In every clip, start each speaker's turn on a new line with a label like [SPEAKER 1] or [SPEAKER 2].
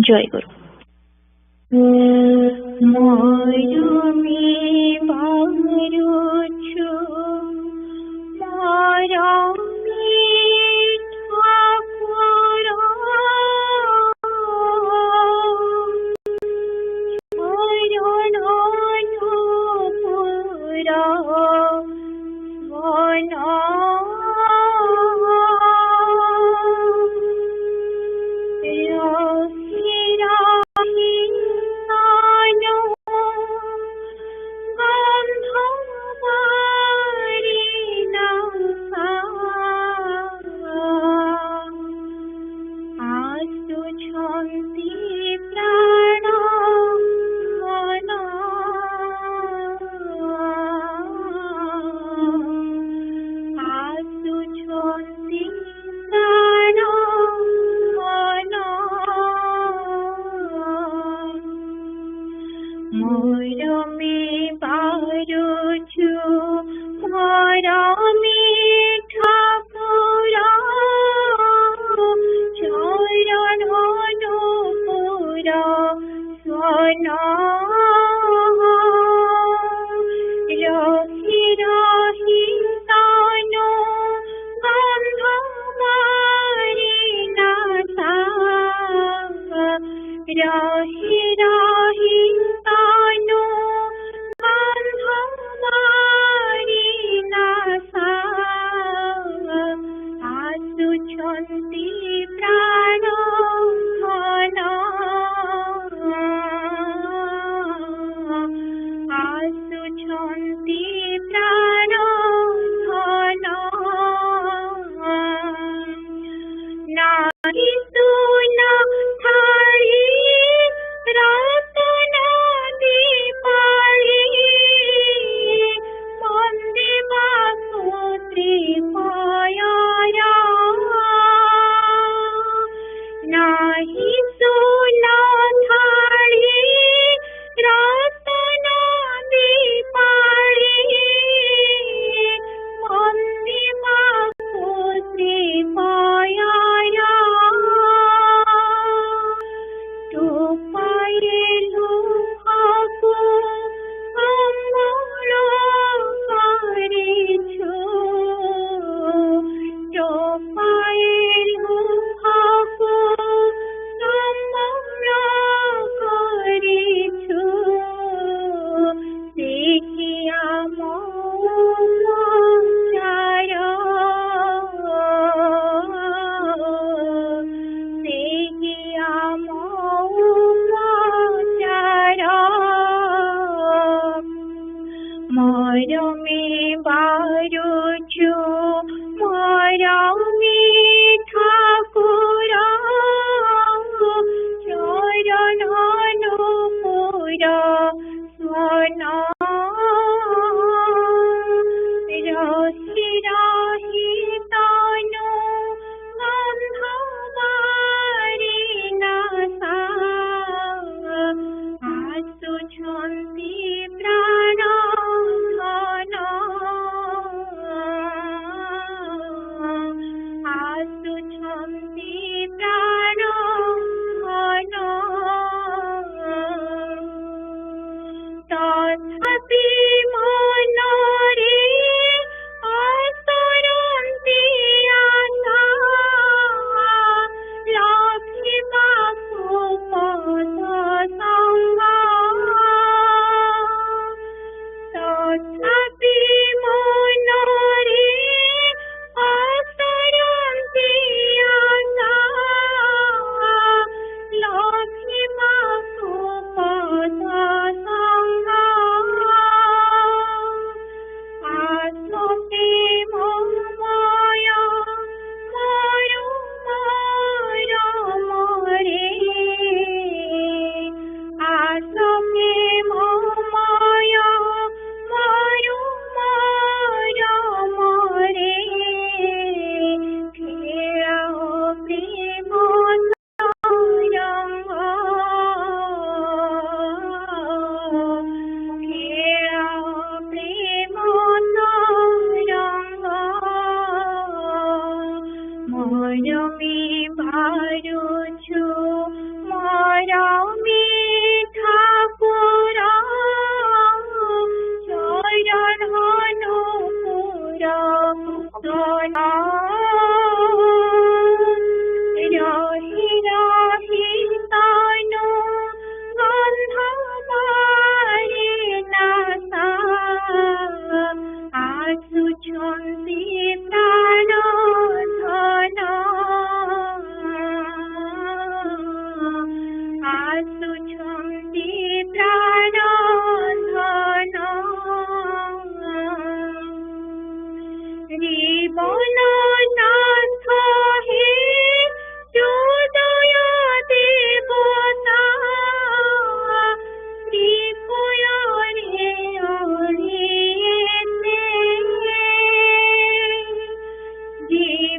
[SPEAKER 1] জয়গুরু।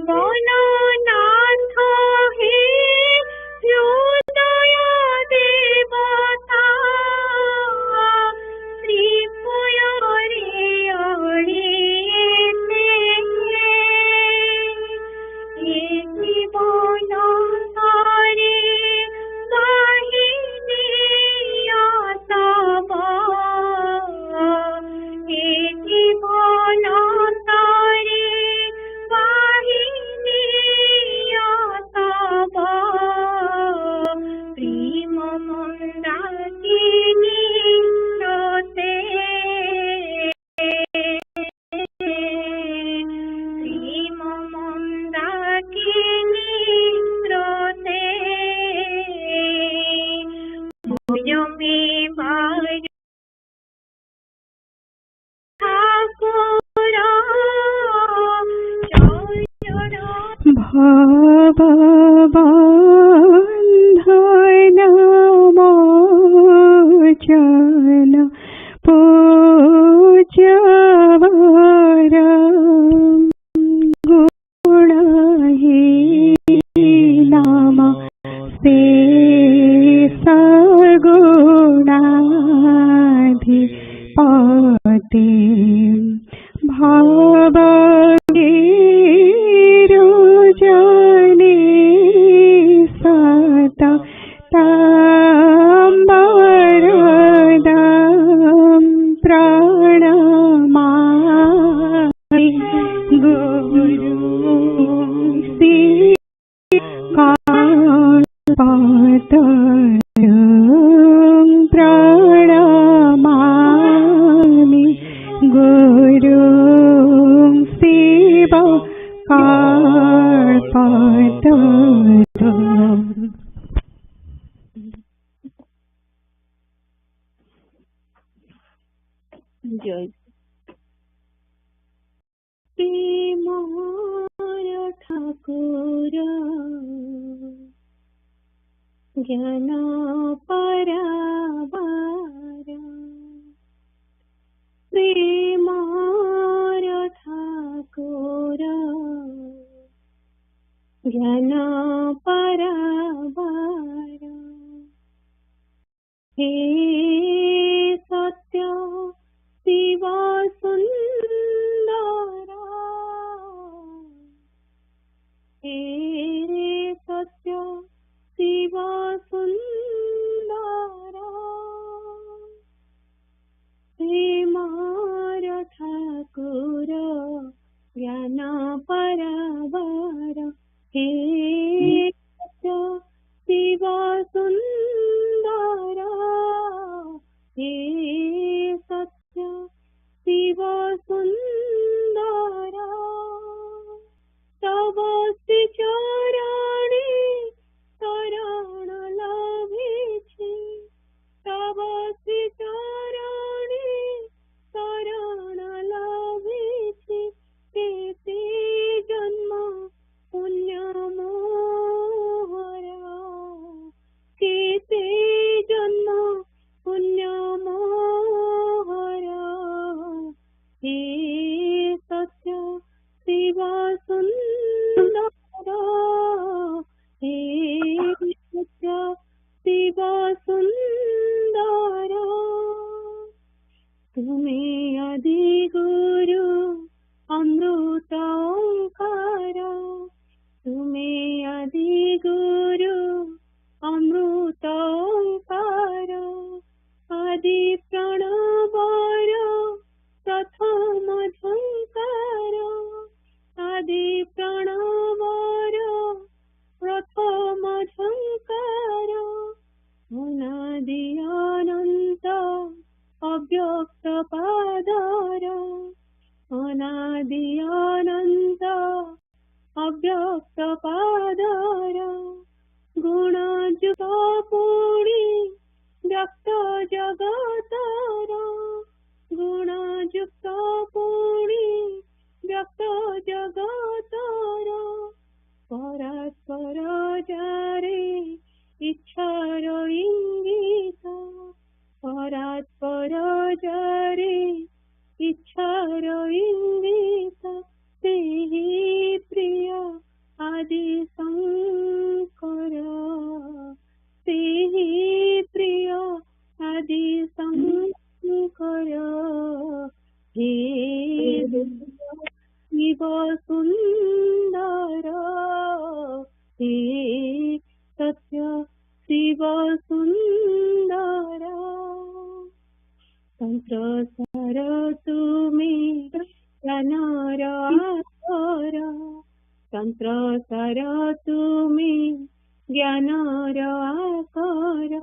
[SPEAKER 1] গণনাথ হে হৃদয় দেবতা শ্রীপুয়রে অড়িয়েতে এ জীবন তরে কাহিনী তব এ জীবন তরে কাহিনী তব প্রেম মন্দাকিনী স্রোতে প্রেম মন্দাকিনী স্রোতে ভুজমে বায়ু ঠাকুর ভববন্ধন মোচন পূজ্যবরম গুণহীনম তে সগুণাধিপতে ভবগিরোজনে সতা তাম্বরদম প্রণমামি গুরু শিকারপতরং প্রণমামি গুরু শিব কার্পতরং। জয় প্রেমর ঠাকুর জ্ঞান পরাবার প্রেমর ঠাকুর জ্ঞান পরাবার হে সত্য শিব সুন্দর হে সত্য শিব সুন্দর প্রেমর ঠাকুর জ্ঞান পরাবার হে সত্য শিব সুন্দর হে সত্য শিব সুন্দর তব শ্রী চরণে শরণ লভেছি তব শ্রী চরণে শরণ লভেছি কেতে জন্ম পুণ্য মোহরা কেতে জন্ম পুণ্য মোহরা হে সত্য শিব সুন্দর হে সত্য শিব সুন্দর তুমি আদি গুরু অমৃত ওঙ্কার তুমি আদি গুরু অমৃত ওঙ্কার আদি প্রণবর প্রথম ঝঙ্কার আদি প্রণবর প্রথম ঝঙ্কার অনাদি অনন্ত অব্যক্ত পাদর অনাদি অনন্ত অব্যক্ত পাদর গুণযুক্ত পুরি ব্যক্ত জগতর গুণযুক্ত পুরি ব্যক্ত জগতর পরস্পর যারে ইচ্ছার ইঙ্গিত পরস্পর যারে ইচ্ছার ইঙ্গিত সেই প্রিয় सुंदर हे सत्य शिव सुंदर तंत्र सार तुम्हें ज्ञानर आकर तंत्र सार तुम्हें ज्ञानर आकर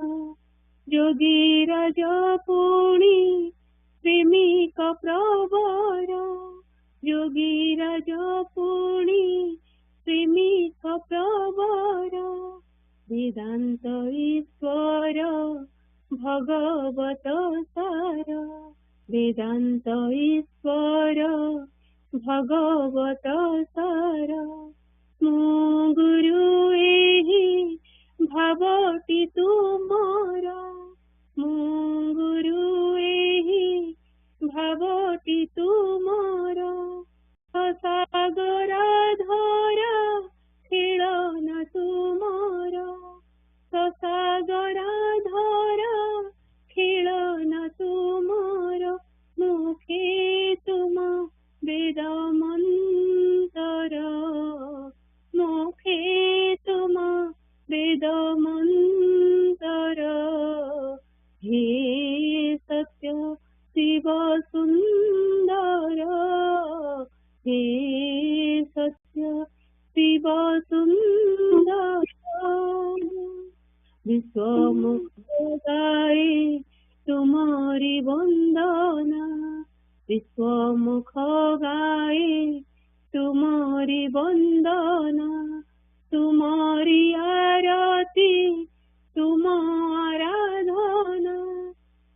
[SPEAKER 1] जोगी राज पुणी प्रेमिक प्रवर जोगी राज पुणी प्रेमिक प्रवर वेदांत ईश्वर भगवत सार वेदांत ईश्वर भगवत सार मो गुरु एहि भावटी तुमर मो गुरु एहि भावटी तुमर सागर धरा खेलन तुमर सागर धरा खेलन तुमर मुखे तुम वेद मंतर मुखे तुम वेद मंतर हे सत्य शिव सुंदर हे सत्य शिव सुंदर विश्वमुख गाए तुम्हारी वंदना विश्वमुख गाए तुम्हारी वंदना तुम्हारी आरती तुम आराधना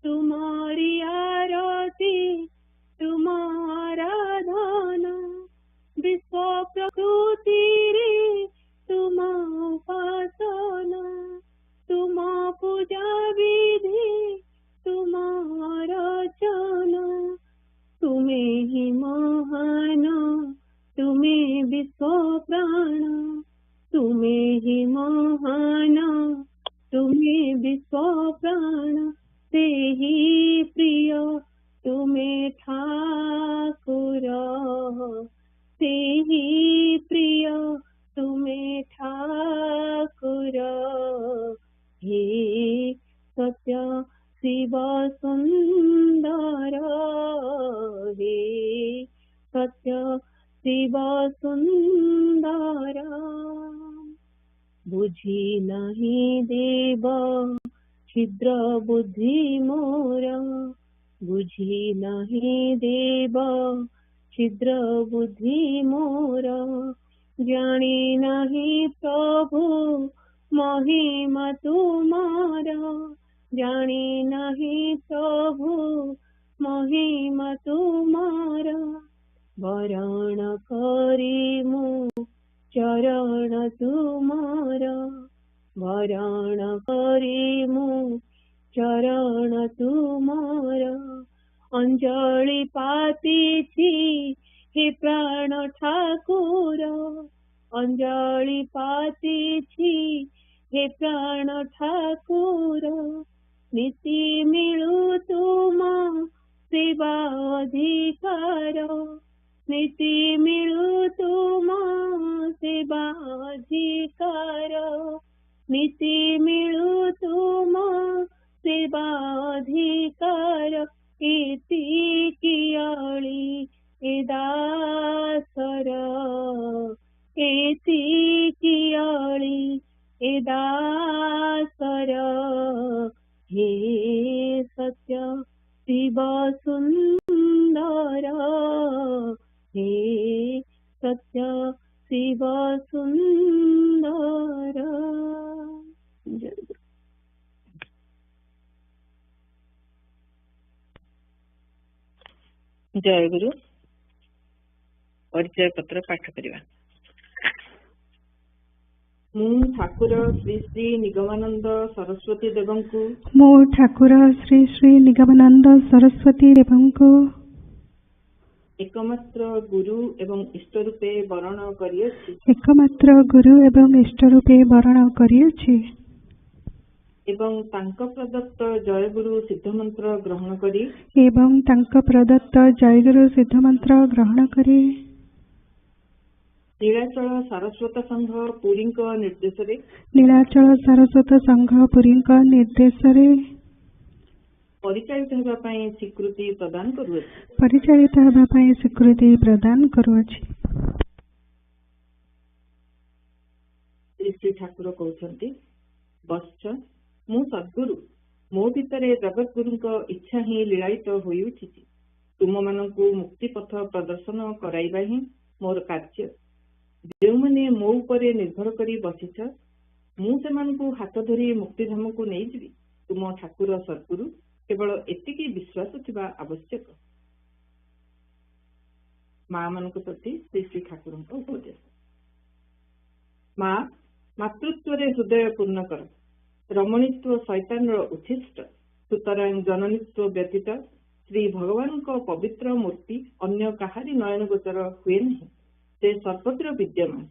[SPEAKER 1] तुम्हारी आरती तुम आराधना विश्व प्रकृति रे तुम उपासना तुम पूजा विधि तुम रचना तुम्हें ही महान तुम्हें विश्व प्राण तुम्हें ही महान तुम्हें विश्व प्राण ते ही प्रिय तुम्हें ठाकुर ते ही प्रिय तुम्हें ठाकुर हे सत्य शिव सुंदर हे सत्य शिव सुंदर बुझी नहीं देव छिद्र बुद्धि मोर बुझी नहीं देव छिद्र बुद्धि मोर जानी नहीं प्रभु महिमा तुमार जानी नहीं प्रभु महिमा तुमार वरण करी मु चरण तुमार वरण करी मु चरण तुमार अंजलि पाती थी हे प्राण ठाकुर अंजलि पाती थी हे प्राण ठाकुर नीति मिलू तुम सेवा अधिकार नीति मिलू तुम सेवा अधिकार नीति मिलू तुम सेवा अधिकार इति कियाळी एदासर इति कियाळी एदासर हे सत्य शिव सुंदर हे सत्य शिव सुंदर। जयगुरु परिचय पत्र पाठ करिवा।
[SPEAKER 2] मु ठाकुर श्री श्री निगमानंद सरस्वती देवंकु
[SPEAKER 3] मो ठाकुर श्री श्री निगमानंद सरस्वती देवंकु
[SPEAKER 2] एकमात्र गुरु एवं इष्ट रूपे वरण करियछि
[SPEAKER 3] एकमात्र गुरु एवं इष्ट रूपे वरण करियछि
[SPEAKER 2] एवं तांक प्रदत्त जयगुरु सिद्ध मंत्र ग्रहण करी
[SPEAKER 3] एवं तांक प्रदत्त जयगुरु सिद्ध मंत्र ग्रहण करी
[SPEAKER 2] नीलाचल सारस्वत संघ पुरी निर्देश
[SPEAKER 3] नीलाचल सारस्वत संघ पुरी निर्देश
[SPEAKER 2] परिचालित होगा स्वीकृति प्रदान करुअछि।
[SPEAKER 3] परिचालित होगा स्वीकृति प्रदान करुअछि।
[SPEAKER 2] श्री ठाकुर कहते बश्च मु सद्गुरु मो भितर जगत गुरु इच्छा ही लीलायित होई उठिछि। तुम मानकु मुक्ति पथ प्रदर्शन कराइबा ही मोर कार्य। जो माने मो उपरे निर्भर करी बसिछ मु सेमानकु हाथ धरी मुक्तिधाम को नहीं जीवी। तुम ठाकुर सद्गुरु केवल एतिकी विश्वास थिबा आवश्यक। माँ मान प्रति श्री श्री ठाकुर उपदेश। माँ मातृत्व हृदय पूर्ण कर। रमणीत्व शैतान उच्छिष्ट। सुतरां जननीत्व व्यतीत श्री भगवान पवित्र मूर्ति अन्य कहारी नयन गोचर हुए नहीं। से सर्वत्र विद्यमान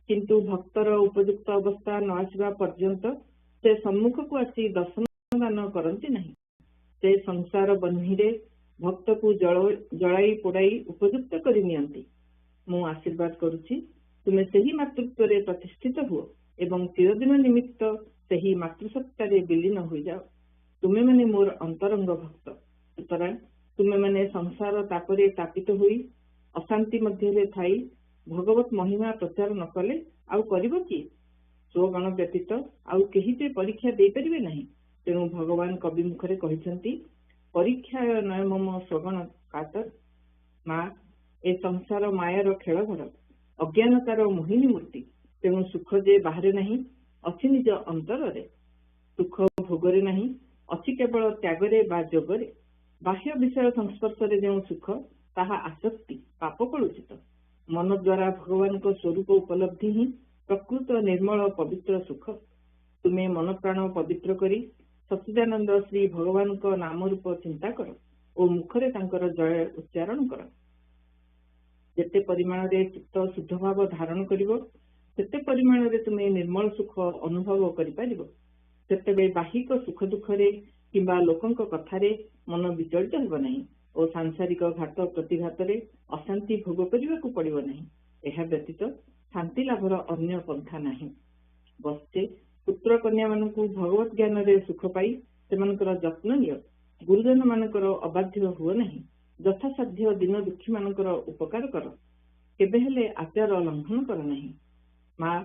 [SPEAKER 2] किंतु भक्तर उपयुक्त अवस्था न आसवा पर्यंत से सम्मुख को आसी दर्शन दान करती नहीं। से संसार बन्हीरे भक्त को जलाई पोड़ाई उपयुक्त करनियंती। मु आशीर्वाद करुछि तुमे सही मातृत्व रे प्रतिष्ठित हुओ एवं चिरदिन निमित्त सही मातृसत्तारे विलीन हो जाओ। तुमे माने मोर अंतरंग भक्त। सुतरां तुमे माने संसार तापरे तापित होई अशांति मध्य थाई भगवत महिमा प्रचार न कले आउ करिबो कि? स्वगण व्यतीत आउ केही जे परीक्षा दे परिबे नहीं। तेणु भगवान कवि मुखरे कहिसंती परीक्षा नय मम स्वगण कातर। माँ ए संसार मायार खेल घर अज्ञानतार मोहिनी मूर्ति। तेणु सुख जे बाहरे नहीं अच्छी निज अंतर रे। सुख भोगरे नहीं अच्छी केवल त्यागरे बा जोगरे। बाह्य विषय संस्पर्श जो सुख ताहा आसक्ति पाप कलुषित। मन द्वारा भगवान को स्वरूप उपलब्धि ही प्रकृत निर्मल पवित्र सुख। तुम्हें मन प्राण पवित्र करी सच्चिदानंद श्री भगवान को नाम रूप चिंता कर और मुखरे तांकर जय उच्चारण कर। जेते परिमाण रे चित्त शुद्ध भाव धारण करिवो सेते परिमाण रे तुम्हें निर्मल सुख अनुभव करि परिबो। सेते बाहिक सुख दुख रे किंबा लोकंक कथारे मन विचलित हेबो नहीं और सांसारिक घात प्रतिघात रे अशांति भोग करिवाकु पड़िबो नहीं। एहा व्यतीत शांति लाभर अन्य पंथा नहीं। बस्ते पुत्र कन्या मानकु भगवत ज्ञान रे सुख पाई सेमानकर जत्न निय। गुरुजन मानकर अबाध्य हुओ नहीं। यथासाध्य दिन दुखी मानकर उपकार कर। केबे हेले आचार लंघन कर नहीं। माँ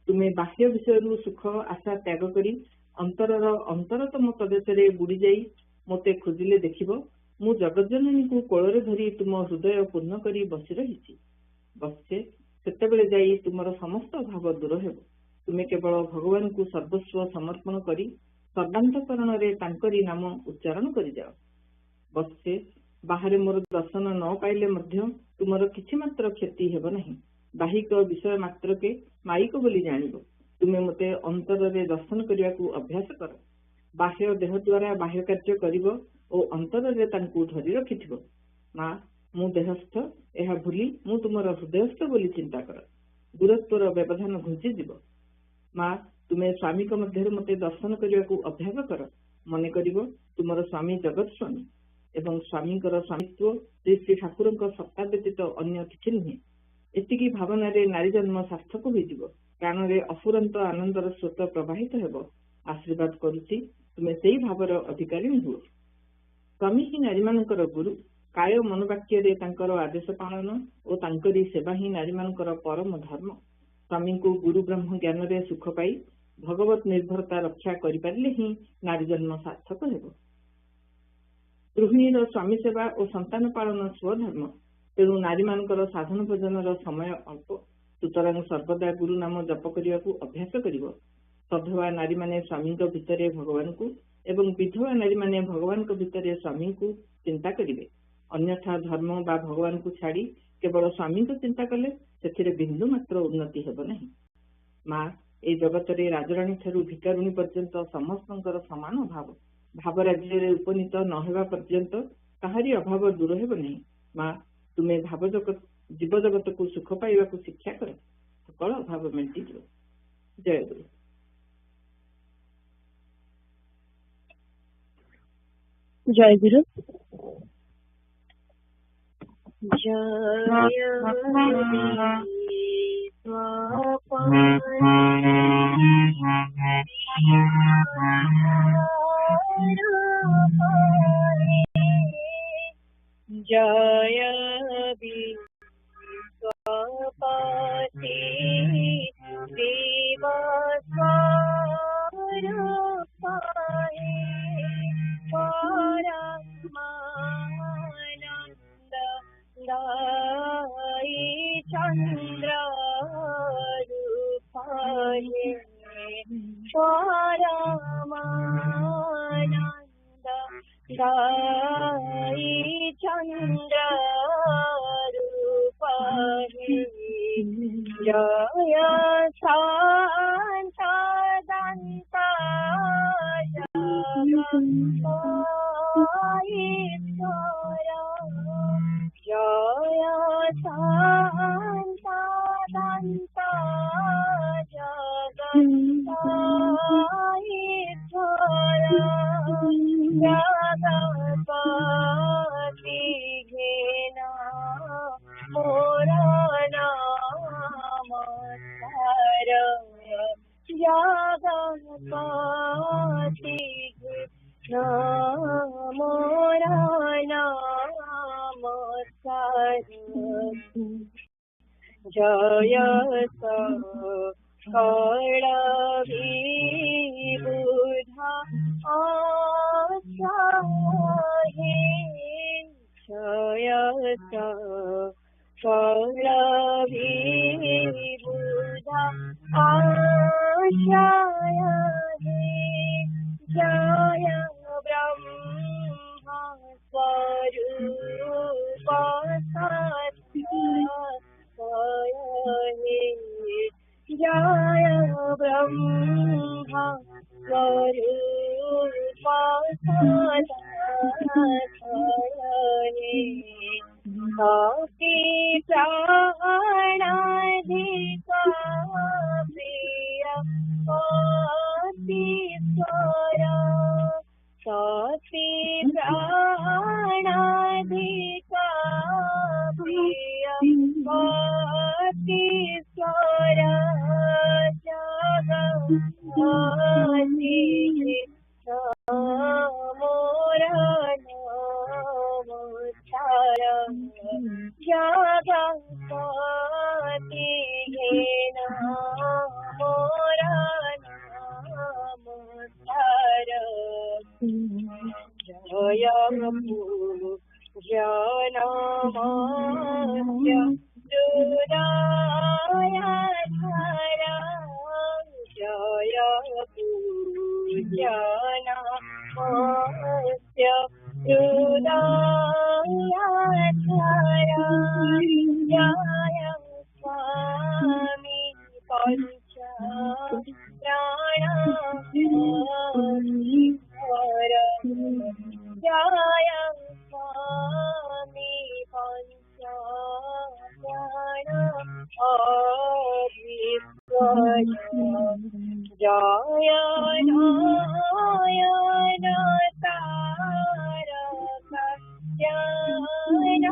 [SPEAKER 2] तुमे बाह्य विषय सुख आशा त्याग करी अंतरर अंतरतम प्रदेश रे बुड़ी जाई मोते खोजिले देखिबो। मु जगज्जननी को कोଳରେ धरी तुम हृदय पूर्ण करी बसी रहिछि। बस्ते सेतेबेले जाई तुमर समस्त भाव दूर हेबो। तुमे केवल भगवान को सर्वस्व समर्पण करी सर्वांतकरण रे तांकरी नाम उच्चारण करि जाओ। बस्ते बाहरे मोर दर्शन न पाइले मध्य तुमर किछि मात्र क्षति हेबो नहीं। बाहिक विषय मात्र के माइक बोली जानिबो। तुमे मते अंतर रे दर्शन करिया को अभ्यास कर। बाह्य देह द्वारा बाह्य कार्य करिवो और अंतर रे तांकु धरि रखिथिबो। माँ मु देहस्थ एहा भूली मु तुमर हृदयस्थ बोली चिंता कर। दूरत्वर व्यवधान घुंची जीव। माँ तुमे स्वामी को मध्य मते दर्शन करिया को अभ्यास कर। मने करिवो तुमर स्वामी जगत स्वामी एवं स्वामी स्वामित्व श्री श्री ठाकुर सत्ता व्यतीत अन्य किछि नुहे। एतिकी भावना रे नारी जन्म सार्थक होइजिवो। प्राण रे अफुरंत आनंदर स्रोत प्रवाहित हेबो। आशीर्वाद करुछि तुमे सेही भावर अधिकारी हुओ। स्वामी ही नारी मानकर गुरु। काय मनोवाक्य रे तांकर आदेश पालन और तांकरी सेवा ही नारी मानकर परम धर्म। स्वामी को गुरु ब्रह्म ज्ञान रे सुख पाई भगवत निर्भरता रक्षा करि पारिले ही नारी जन्म सार्थक हेबो। गृहिणीर स्वामी सेवा और संतान पालन स्वधर्म। तेणु नारी मानकर साधन भोजन समय अल्प। सुतरां सर्वदा गुरु नाम जप करिया को अभ्यास करिवो। सधवा नारी माने स्वामी भितर भगवान को एवं विधवा नारी माने भगवान भितर स्वामी को चिंता करिवे। अन्यथा धर्म बा भगवान को छाड़ी केवल स्वामी को चिंता कले सेथिरे बिंदु मात्र उन्नति हेबो नहीं। माँ ए जगत रे राजराणी ठारू भिकारुणी पर्यंत समस्तंकर समान भाव। भाव राज्य रे उपनीत न हेबा पर्यंत काहारी अभाव दूर हेबो नहीं। माँ तुमे भाव जगत जीव जगत को सुख पाइबा को शिक्षा कर। सकल अभाव मेंटी जो। जय गुरु।
[SPEAKER 1] जय गुरु। जय जय विश्वपति दिवस्वरूपाय परमानंद दायि चंद्र रूपाय परमानंद दायि चंद्र रूपाय जय शांत दंत जगदीश्वर जय शांत दंत जगदीश्वर जगत्पति घेना मोरा नमस्कार जगत्पति मोरा नमस्कार जय सकल विबुधा आश्रये जय सकल विबुधा आश्रये जय ब्रह्मा स्वरूप सत्य जय ब्रह्मा स्वरूप सत्य प्राणाधिक प्रिय पतिश्वर सती प्राणाधिक प्रिय पतिश्वर जगत्पति मोरा नमस्कार जगत्पति घेना मोरा नमस्कार जय पूजनमस्य हृदयाधरा जय पूजनमस्य हृदयाधरा जय स्वामी पंच प्राणधर जय स्वामी पंच प्राणधर जय नयन तारक ज्ञानधर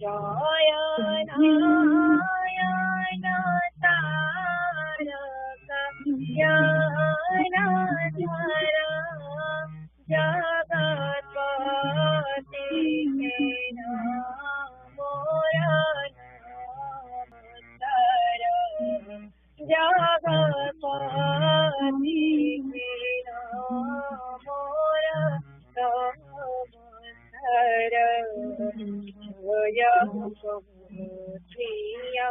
[SPEAKER 1] जय नयन तारक ज्ञानधर जगत्पति घेना मोरा नमस्कार जगत्पति घेना मोरा नमस्कार जय प्रिया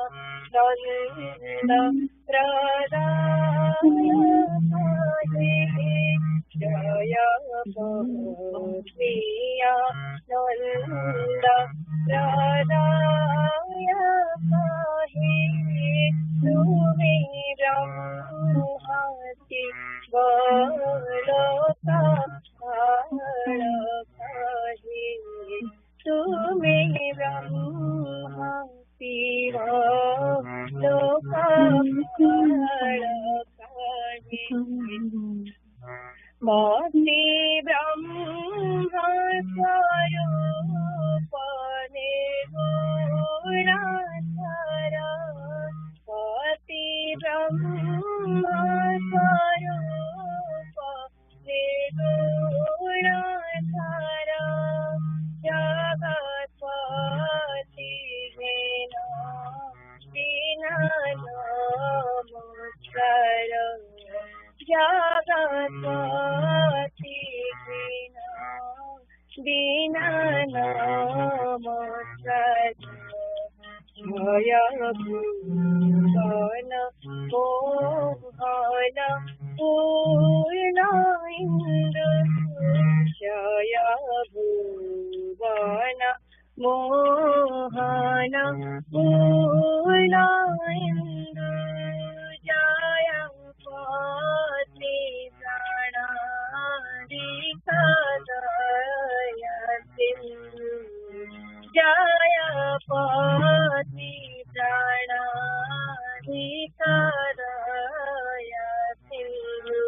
[SPEAKER 1] नंद प्रदाय जय प्रिया नंद प्रदाय तुमे ब्रह्मति तुमे ब्रह्मति भक्ति ब्रह्म स्वरूप निर्गुणाधर भुवन मोहन पूर्ण इंदु जय भुवन मोहन पूर्ण इंदु जय पति प्राणादिक दय सिंधु जय पति प्राणादिक दय सिंधु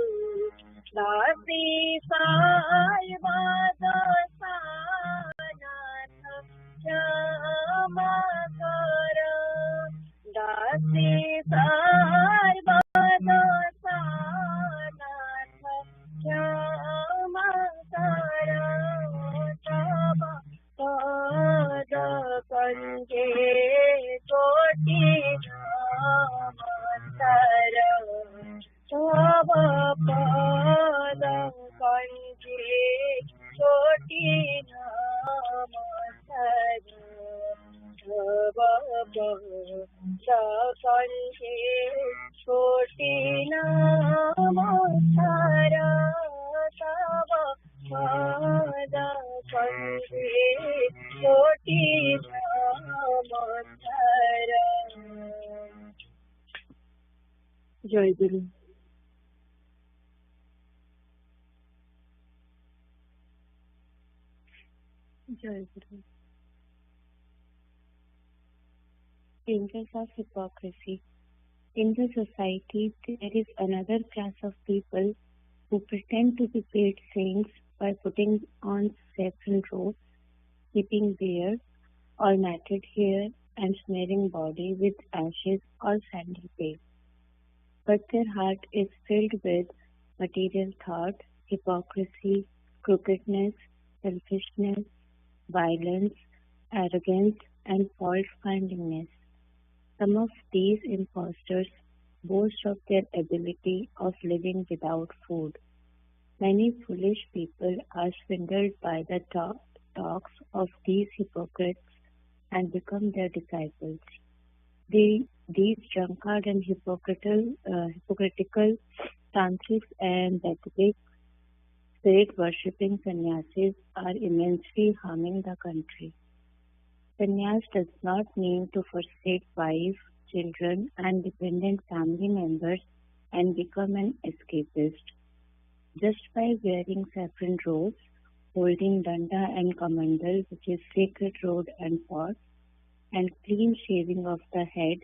[SPEAKER 1] दासी साईबाबा सानाथ क्षमा कर दासी साईबाबा सानाथ क्षमा कर तब पद पंजे कोटि नमस्कार तब पद पंजे कोटि नमस्कार तब पद पंजे कोटि नमस्कार तब पद पंजे कोटि नमस्कार।
[SPEAKER 2] जय गुरु।
[SPEAKER 4] Jayaguru. Dangers of hypocrisy. In the society, there is another class of people who pretend to be paid saints by putting on saffron robes, keeping beard or matted hair, and smearing body with ashes or sandal paste. But their heart is filled with material thought, hypocrisy, crookedness, selfishness, violence, arrogance, and fault-findingness. Some of these impostors boast of their ability of living without food. Many foolish people are swindled by the talks of these hypocrites and become their disciples. These drunkard and hypocritical tantrics and Vedic spirit-worshipping sannyasis are immensely harming the country. Sannyas does not mean to forsake wife, children, and dependent family members and become an escapist. Just by wearing saffron robes, holding danda and kamandal, which is sacred rod and pot, and clean shaving of the head,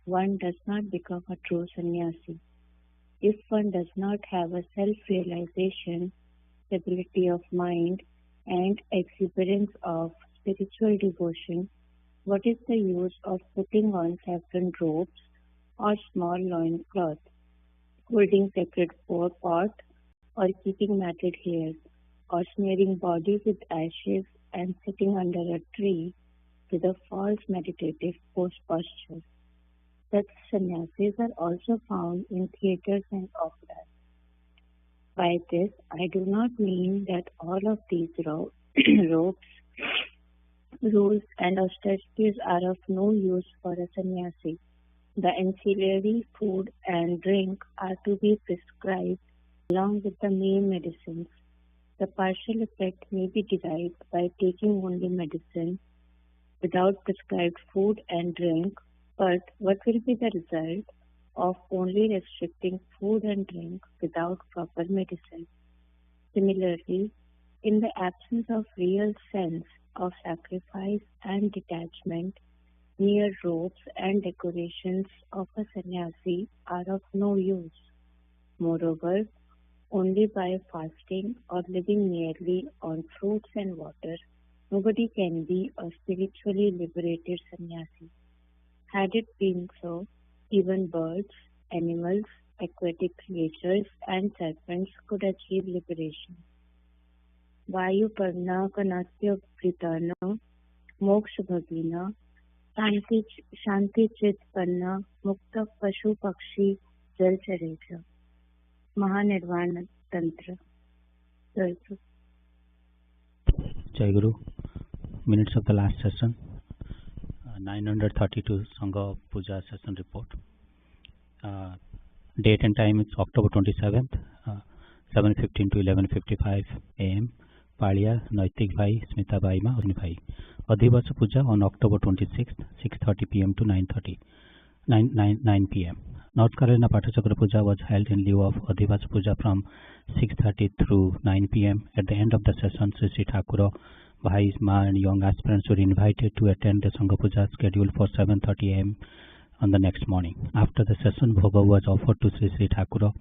[SPEAKER 4] one does not become a true sannyasi. If one does not have a self-realization, stability of mind, and exuberance of spiritual devotion, what is the use of putting on saffron robes or small loincloth, holding sacred pot, or keeping matted hair, or smearing body with ashes and sitting under a tree with a false meditative posture? Such sannyasis are also found in theatres and operas. By this, I do not mean that all of these robes, rules, and austerities are of no use for a sannyasi. The ancillary food and drink are to be prescribed along with the main medicines. The partial effect may be derived by taking only medicine without prescribed food and drink, but what will be the result of only restricting food and drink without proper medicine? Similarly, in the absence of real sense of sacrifice and detachment, mere robes and decorations of a sannyasi are of no use. Moreover, only by fasting or living merely on fruits and water, nobody can be a spiritually liberated sannyasi. Had it been so, even birds, animals, aquatic creatures, and serpents could achieve liberation. Vayuparna kanatya pritana moksha bhagina shanti chitpanna mukta pashu pakshi jal charecha Mahanirvana Tantra.
[SPEAKER 5] Jayaguru, minutes of the last session. 932 Sangha Puja session report. Date and time is October 27th, 7:15 to 11:55 a.m. Palia, Naitik Bhai, Smita Bhai Ma, Agni Bhai. Adhivasa Puja on October 26th, 6:30 p.m. to 9 p.m. North Carolina Patachakra Puja was held in lieu of Adhivasa Puja from 6:30 through 9 p.m. At the end of the session, Sri Thakura, Bhais, Ma and young aspirants were invited to attend the Sangha Puja scheduled for 7:30 a.m. on the next morning. After the session, Bhoga was offered to Sri Thakura.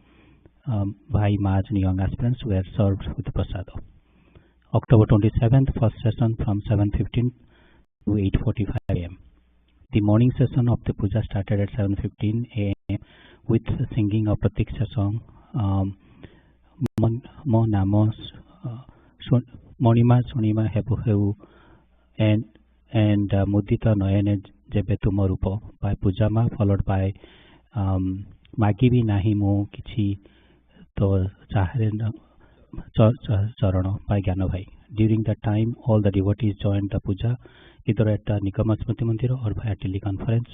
[SPEAKER 5] Bhai, Maj and young aspirants were served with prasada. October 27th, first session from 7:15 to 8:45 a.m. The morning session of the puja started at 7:15 a.m. with singing of Pratiksha song, Mo Namos, Monima Sonima Hebu Heu, and Mudita Noyane Jebe Tumarupo by Pujama, followed by Magibi Nahi Mo Kichi To Chaharen Charano by Gyanabhai. During that time, all the devotees joined the puja either at the Nikama Smriti Mandir or via teleconference.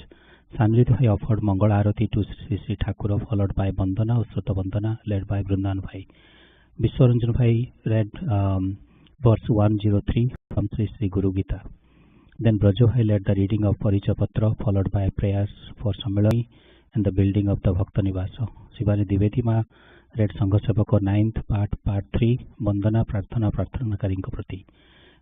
[SPEAKER 5] Sanjit Bhai offered Mangal Arati to Sri Thakura, followed by Bandana, Usrata Bandana, led by Brundan Bhai. Vishwaranjan Bhai read verse 103 from Sri Guru Gita. Then Brajo Bhai led the reading of Paricha Patra, followed by prayers for Sammelani and the building of the Bhakta Nivasa. Shivani Diveti Ma read Sangha Sevaka 9th part 3, Bandana Prarthana Prarthana Karinka Prati.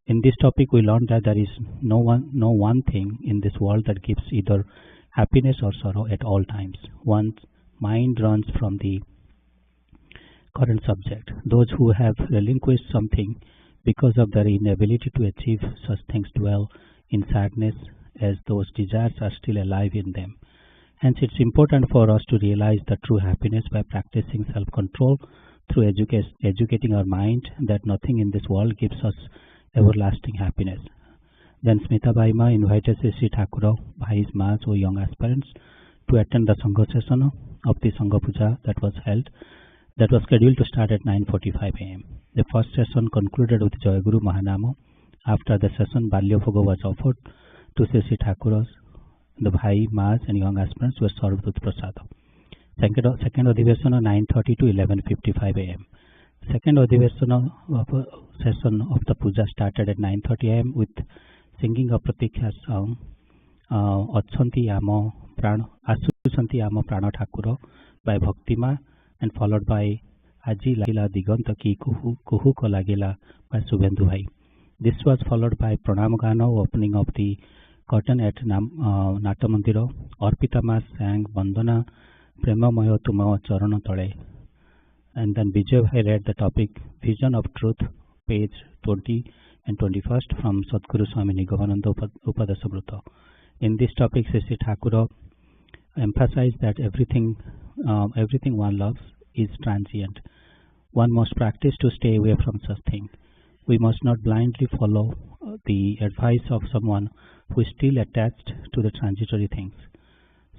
[SPEAKER 5] In this topic, we learned that there is no one thing in this world that gives either happiness or sorrow at all times. One's mind runs from the current subject. Those who have relinquished something because of their inability to achieve such things dwell in sadness, as those desires are still alive in them. Hence, it's important for us to realize the true happiness by practicing self-control through educating our mind that nothing in this world gives us everlasting happiness. Then Smita Baima invited Sri Thakura, Bhais, Mas, or young aspirants to attend the Sangha session of the Sangha Puja that was scheduled to start at 9:45 a.m. The first session concluded with Jayaguru Mahanamo. After the session, Balya Bhoga was offered to Sri Thakura's. The Bhai, Mas and young aspirants were served with prasada. Second Adhivasana 9:30 to 11:55 a.m. Second Adhivasana session of the puja started at 9:30 a.m. with singing of Pratiksha song, Achusanti Amo Prana Thakura by Bhaktima, and followed by Aji Lagila Diganta Ki Kuhu Ko Lagila by Subhendu Bhai. This was followed by Pranamagana, opening of the curtain at Natamandiro. Arpitama sang Bandana Premamayo Tuma Charana Tale. And then Vijay Bhai read the topic Vision of Truth, page 20 and 21st from Sadguru Swami Nigamananda Upadasabruta. In this topic, Sri Thakura emphasized that everything one loves is transient. One must practice to stay away from such things. We must not blindly follow the advice of someone who is still attached to the transitory things.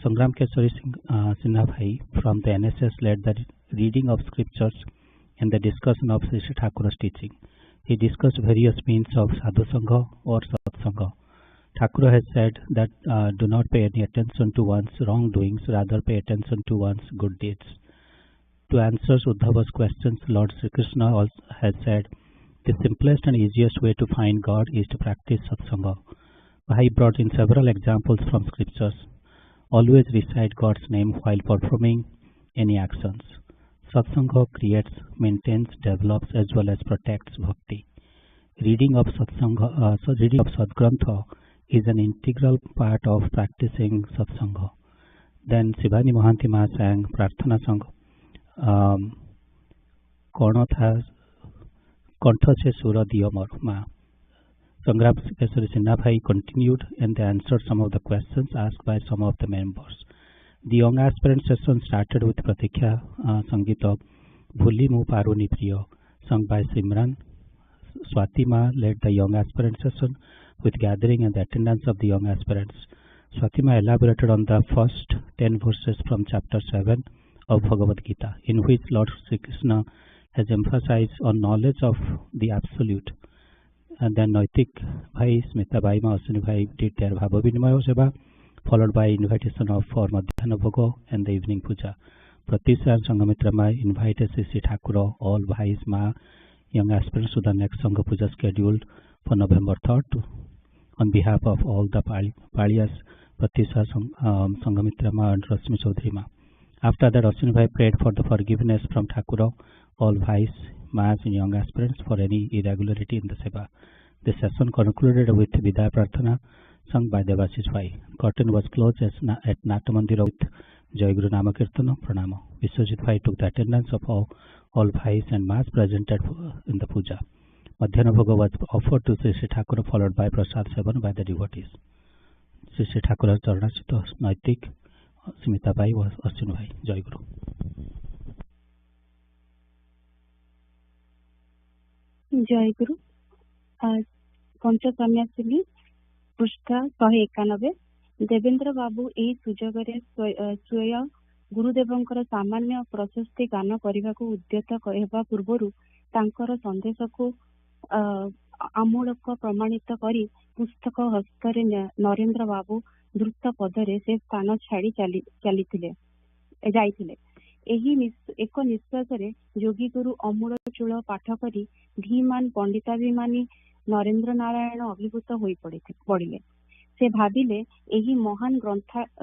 [SPEAKER 5] Sangram Kesari Sinha Bhai from the NSS led the reading of scriptures and the discussion of Sri Thakura's teaching. He discussed various means of Sadhu Sangha or Sat Sangha. Thakura has said that do not pay any attention to one's wrongdoings, rather pay attention to one's good deeds. To answer Uddhava's questions, Lord Sri Krishna also has said, the simplest and easiest way to find God is to practice satsanga. Bhai brought in several examples from scriptures. Always recite God's name while performing any actions. Satsanga creates, maintains, develops as well as protects bhakti. Reading of Sadgrantha is an integral part of practicing satsanga. Then Sivani Mohanty Ma sang Prarthana Sangha. Kantha se Sura Diya Ma. Sangram Kesari Sinha Bhai continued and they answered some of the questions asked by some of the members. The young aspirant session started with Pratikya Sangita of Bhuli Mu Paruni Priya, sung by Simran. Swati Ma led the young aspirant session with gathering and the attendance of the young aspirants. Swati Ma elaborated on the first 10 verses from chapter 7 of Bhagavad Gita, in which Lord Sri Krishna has emphasized on knowledge of the Absolute. then Noitik Bhai, Smita Bhai, Aswini Bhai did their Bhava Vinimaya Seva, followed by invitation for Madhyana Bhoga and the evening Puja. Pratisar Sangamitra Ma invited Sri Thakura, all Bhais Ma, young aspirants to the next Sangha Puja scheduled for November 3rd. On behalf of all the Paliyas, Pratisar Sangamitra Ma and Rasmi Chaudhary Ma. After that, Aswini Bhai prayed for the forgiveness from Thakura, all Bhais, Mas and young aspirants for any irregularity in the Seva. The session concluded with Vidya Prarthana sung by Devashish Bhai. Curtain was closed at Natamandira with Jayaguru Namakirtana Pranama. Vishwajit Bhai took the attendance of all Bhais and Mas presented in the puja. Madhyana Bhoga was offered to Sri Thakura, followed by Prasad Sevan by the devotees. Sri Thakura's Charnachita Naitik, Smita Bhai was Aswini Bhai. Jayaguru.
[SPEAKER 4] ଜୟଗୁରୁ ପଞ୍ଚ ସନ୍ନ୍ୟାସିନୀ ପୃଷ୍ଠା 191 ଦେବେନ୍ଦ୍ର ବାବୁ ଏହି ସୁଯୋଗରେ ସ୍ୱୟଂ ଗୁରୁଦେବଙ୍କର ସାମାନ୍ୟ ପ୍ରଶସ୍ତି ଗାନ କରିବାକୁ ଉଦ୍ୟତ ହେବା ପୂର୍ବରୁ ତାଙ୍କର ସନ୍ଦେଶକୁ ଆମୂଳକ ପ୍ରମାଣିତ କରି ପୁସ୍ତକ ହସ୍ତରେ ନରେନ୍ଦ୍ର ବାବୁ ଦ୍ରୁତ ପଦରେ ସେ ସ୍ଥାନ ଛାଡ଼ି ଯାଇଥିଲେ। ଏହି ଏକ ନିଶ୍ୱାସରେ ଯୋଗୀଗୁରୁ ଅମୂଳ ଚୂଳ ପାଠ କରି ଧୀମାନ ପଣ୍ଡିତାଭିମାନୀ ନରେନ୍ଦ୍ର ନାରାୟଣ ଅଭିଭୂତ ହୋଇ ପଡ଼ିଲେ। ସେ ଭାବିଲେ, ଏହି ମହାନ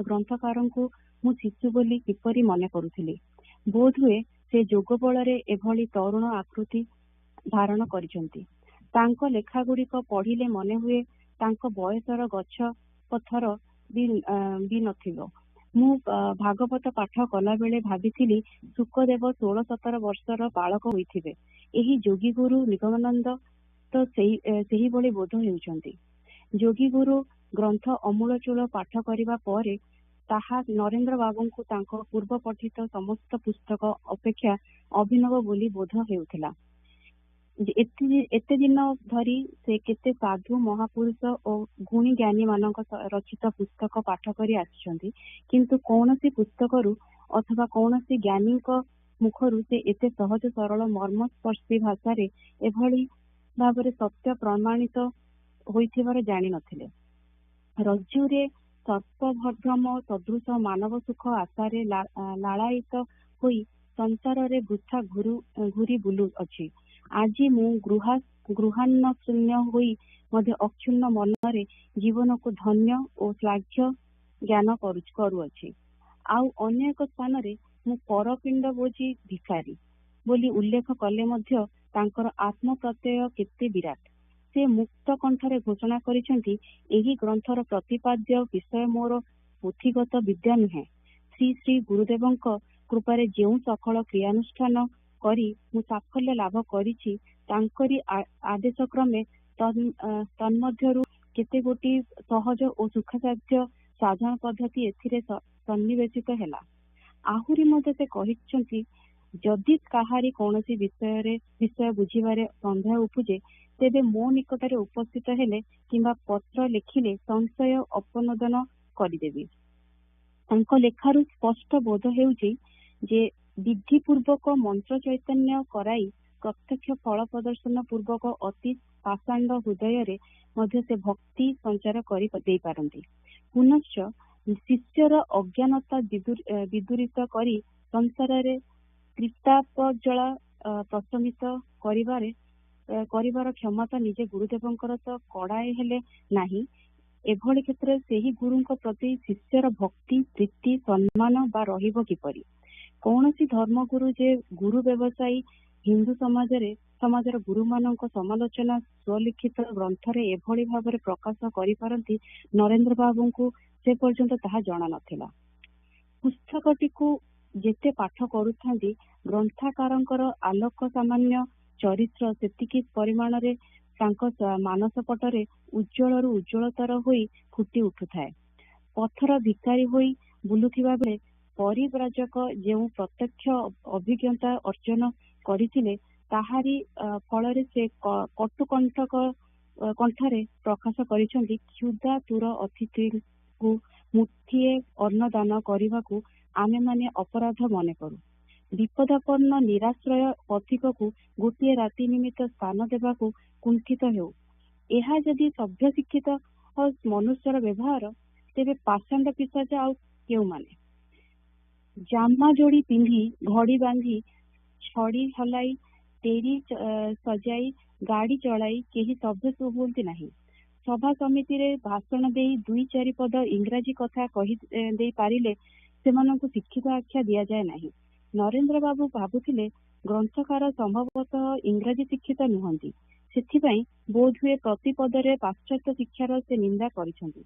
[SPEAKER 4] ଗ୍ରନ୍ଥକାରଙ୍କୁ ମୁଁ ଶିଶୁ ବୋଲି କିପରି ମନେ କରୁଥିଲି। ବୋଧହୁଏ ସେ ଯୋଗ ବଳରେ ଏଭଳି ତରୁଣ ଆକୃତି ଧାରଣ କରିଛନ୍ତି। ତାଙ୍କ ଲେଖାଗୁଡ଼ିକ ପଢିଲେ ମନେ ହୁଏ ତାଙ୍କ ବୟସର ଗଛ ପଥର ବି ନଥିବ। ମୁଁ ଭାଗବତ ପାଠ କଲାବେଳେ ଭାବିଥିଲି ଶୁକଦେବ 16-17 ବର୍ଷର ବାଳକ ହୋଇଥିବେ। ଏହି ଯୋଗୀଗୁରୁ ନିଗମାନନ୍ଦ ତ ସେହିଭଳି ବୋଧ ହେଉଛନ୍ତି। ଯୋଗୀଗୁରୁ ଗ୍ରନ୍ଥ ଅମୂଳଚୂଳ ପାଠ କରିବା ପରେ ତାହା ନରେନ୍ଦ୍ର ବାବୁଙ୍କୁ ତାଙ୍କ ପୂର୍ବ ପଠିତ ସମସ୍ତ ପୁସ୍ତକ ଅପେକ୍ଷା ଅଭିନବ ବୋଲି ବୋଧ ହେଉଥିଲା। ଏତେ ଦିନ ଧରି ସେ କେତେ ସାଧୁ ମହାପୁରୁଷ ଓ ଗୁଣୀ ଜ୍ଞାନୀ ମାନଙ୍କ ରଚିତ ପୁସ୍ତକ ପାଠ କରି ଆସିଛନ୍ତି, କିନ୍ତୁ କୌଣସି ପୁସ୍ତକରୁ ଅଥବା କୌଣସି ଜ୍ଞାନୀଙ୍କ ମୁଖରୁ ସେ ଏତେ ସହଜ ସରଳ ମର୍ମସ୍ପର୍ଶୀ ଭାଷାରେ ଏଭଳି ଭାବରେ ସତ୍ୟ ପ୍ରମାଣିତ ହୋଇଥିବାର ଜାଣିନଥିଲେ। ରଜ୍ଜୁରେ ସର୍ପଭ୍ରମ ସଦୃଶ ମାନବ ସୁଖ ଆଶାରେ ଲାଳାୟିତ ହୋଇ ସଂସାରରେ ବୃଥା ଘୁରି ବୁଲୁଅଛି। ଆଜି ମୁଁ ଗୃହାନ୍ନ ଶୂନ୍ୟ ହୋଇ ମଧ୍ୟ ଅକ୍ଷୁଣ୍ଣ ମନରେ ଜୀବନକୁ ଧନ୍ୟ ଓ ଶ୍ଲାଘ୍ୟ ଜ୍ଞାନ କରୁଅଛି। ଆଉ ଅନ୍ୟ ଏକ ସ୍ଥାନରେ ମୁଁ ପରପିଣ୍ଡ ବୋଝି ଭିକାରୀ ବୋଲି ଉଲ୍ଲେଖ କଲେ ମଧ୍ୟ ତାଙ୍କର ଆତ୍ମପ୍ରତ୍ୟୟ କେତେ ବିରାଟ। ସେ ମୁକ୍ତ କଣ୍ଠରେ ଘୋଷଣା କରିଛନ୍ତି, ଏହି ଗ୍ରନ୍ଥର ପ୍ରତିପାଦ୍ୟ ବିଷୟ ମୋର ପୋଥିଗତ ବିଦ୍ୟା ନୁହେଁ। ଶ୍ରୀ ଶ୍ରୀ ଗୁରୁଦେବଙ୍କ କୃପାରେ ଯେଉଁ ସକଳ କ୍ରିୟାନୁଷ୍ଠାନ କରି ମୁଁ ସାଫଲ୍ୟ ଲାଭ କରିଛି, ତାଙ୍କରି ଆଦେଶ କ୍ରମେ ତନ୍ମଧ୍ୟରୁ କେତେ ଗୋଟି ସହଜ ଓ ସୁଖସାଧ୍ୟ ସାଧନ ପଦ୍ଧତି ଏଥିରେ ସନ୍ନିବେଶିତ ହେଲା। ଆହୁରି ମଧ୍ୟ ସେ କହିଛନ୍ତି, ଯଦି କାହାରି କୌଣସି ବିଷୟ ବୁଝିବାରେ ସନ୍ଦେହ ଉପୁଜେ, ତେବେ ମୋ ନିକଟରେ ଉପସ୍ଥିତ ହେଲେ କିମ୍ବା ପତ୍ର ଲେଖିଲେ ସଂଶୟ ଅପନୋଦନ କରିଦେବି। ତାଙ୍କ ଲେଖାରୁ ସ୍ପଷ୍ଟ ବୋଧ ହେଉଛି ଯେ ବିଧିପୂର୍ବକ ମନ୍ତ୍ର ଚୈତନ୍ୟ କରାଇ ପ୍ରତ୍ୟକ୍ଷ ଫଳ ପ୍ରଦର୍ଶନ ପୂର୍ବକ ଅତି ପାଷାଣ୍ଡ ହୃଦୟରେ ମଧ୍ୟ ସେ ଭକ୍ତି ସଞ୍ଚାର କରି ଦେଇପାରନ୍ତି। ପୁନଶ୍ଚ ଶିଷ୍ୟର ଅଜ୍ଞାନତା ବିଦୂରିତ କରି ସଂସାରରେ କ୍ରୀତାପଜଳା ପ୍ରଶମିତ କରିବାର କ୍ଷମତା ନିଜେ ଗୁରୁଦେବଙ୍କର ତ କଡ଼ାଏ ହେଲେ ନାହିଁ। ଏଭଳି କ୍ଷେତ୍ରରେ ସେହି ଗୁରୁଙ୍କ ପ୍ରତି ଶିଷ୍ୟର ଭକ୍ତି ପ୍ରୀତି ସମ୍ମାନ ବା ରହିବ କିପରି? କୌଣସି ଧର୍ମଗୁରୁ ଯେ ଗୁରୁ ବ୍ୟବସାୟୀ ହିନ୍ଦୁ ସମାଜର ଗୁରୁମାନଙ୍କ ସମାଲୋଚନା ସ୍ୱଲିଖିତ ଗ୍ରନ୍ଥରେ ଏଭଳି ଭାବରେ ପ୍ରକାଶ କରିପାରନ୍ତି, ନରେନ୍ଦ୍ର ବାବୁଙ୍କୁ ସେ ପର୍ଯ୍ୟନ୍ତ ତାହା ଜଣା ନଥିଲା। ପୁସ୍ତକଟିକୁ ଯେତେ ପାଠ କରୁଥାନ୍ତି, ଗ୍ରନ୍ଥକାରଙ୍କର ଆଲୋକ ସାମାନ୍ୟ ଚରିତ୍ର ସେତିକି ପରିମାଣରେ ତାଙ୍କ ମାନସ ପଟରେ ଉଜ୍ଜ୍ୱଳରୁ ଉଜ୍ଜ୍ୱଳତର ହୋଇ ଫୁଟି ଉଠୁଥାଏ। ପଥର ଭିକାରୀ ହୋଇ ବୁଲୁଥିବା ବେଳେ ପରିବ୍ରାଜକ ଯେଉଁ ପ୍ରତ୍ୟକ୍ଷ ଅଭିଜ୍ଞତା ଅର୍ଜନ କରିଥିଲେ, ତାହାରି ଫଳରେ ସେ କଟୁ କଣ୍ଠରେ ପ୍ରକାଶ କରିଛନ୍ତି, କ୍ଷୁଧା ତୁର ଅତିଥିଙ୍କୁ ମୁଠିଏ ଅନ୍ନଦାନ କରିବାକୁ ଆମେମାନେ ଅପରାଧ ମନେ କରୁ। ବିପଦାପନ୍ନ ନିରାଶ୍ରୟ ପଥିକକୁ ଗୋଟିଏ ରାତି ନିମିତ୍ତ ସ୍ଥାନ ଦେବାକୁ କୁଣ୍ଠିତ ହେଉ।
[SPEAKER 6] ଏହା ଯଦି ସଭ୍ୟ ଶିକ୍ଷିତ ମନୁଷ୍ୟର ବ୍ୟବହାର, ତେବେ ପାଷାଣ୍ଡ ପିଶାଚ ଆଉ କେଉଁମାନେ? ଜାମା ଯୋଡ଼ି ପିନ୍ଧି, ଘଡ଼ି ବାନ୍ଧି, ଛଡ଼ି ହଲାଇ, ଟେରି ସଜାଇ, ଗାଡ଼ି ଚଳାଇ କେହି ସଭ୍ୟ ହୁଅନ୍ତି ନାହିଁ। ସଭା ସମିତିରେ ଭାଷଣ ଦେଇ 2-4 ପଦ ଇଂରାଜୀ କଥା କହି ଦେଇ ପାରିଲେ ସେମାନଙ୍କୁ ଶିକ୍ଷିତ ଆଖ୍ୟା ଦିଆଯାଏ ନାହିଁ। ନରେନ୍ଦ୍ର ବାବୁ ଭାବୁଥିଲେ ଗ୍ରନ୍ଥକାର ସମ୍ଭବତଃ ଇଂରାଜୀ ଶିକ୍ଷିତ ନୁହନ୍ତି। ସେଥିପାଇଁ ବୋଧହୁଏ ପ୍ରତି ପଦରେ ପାଶ୍ଚାତ୍ୟ ଶିକ୍ଷାର ସେ ନିନ୍ଦା କରିଛନ୍ତି।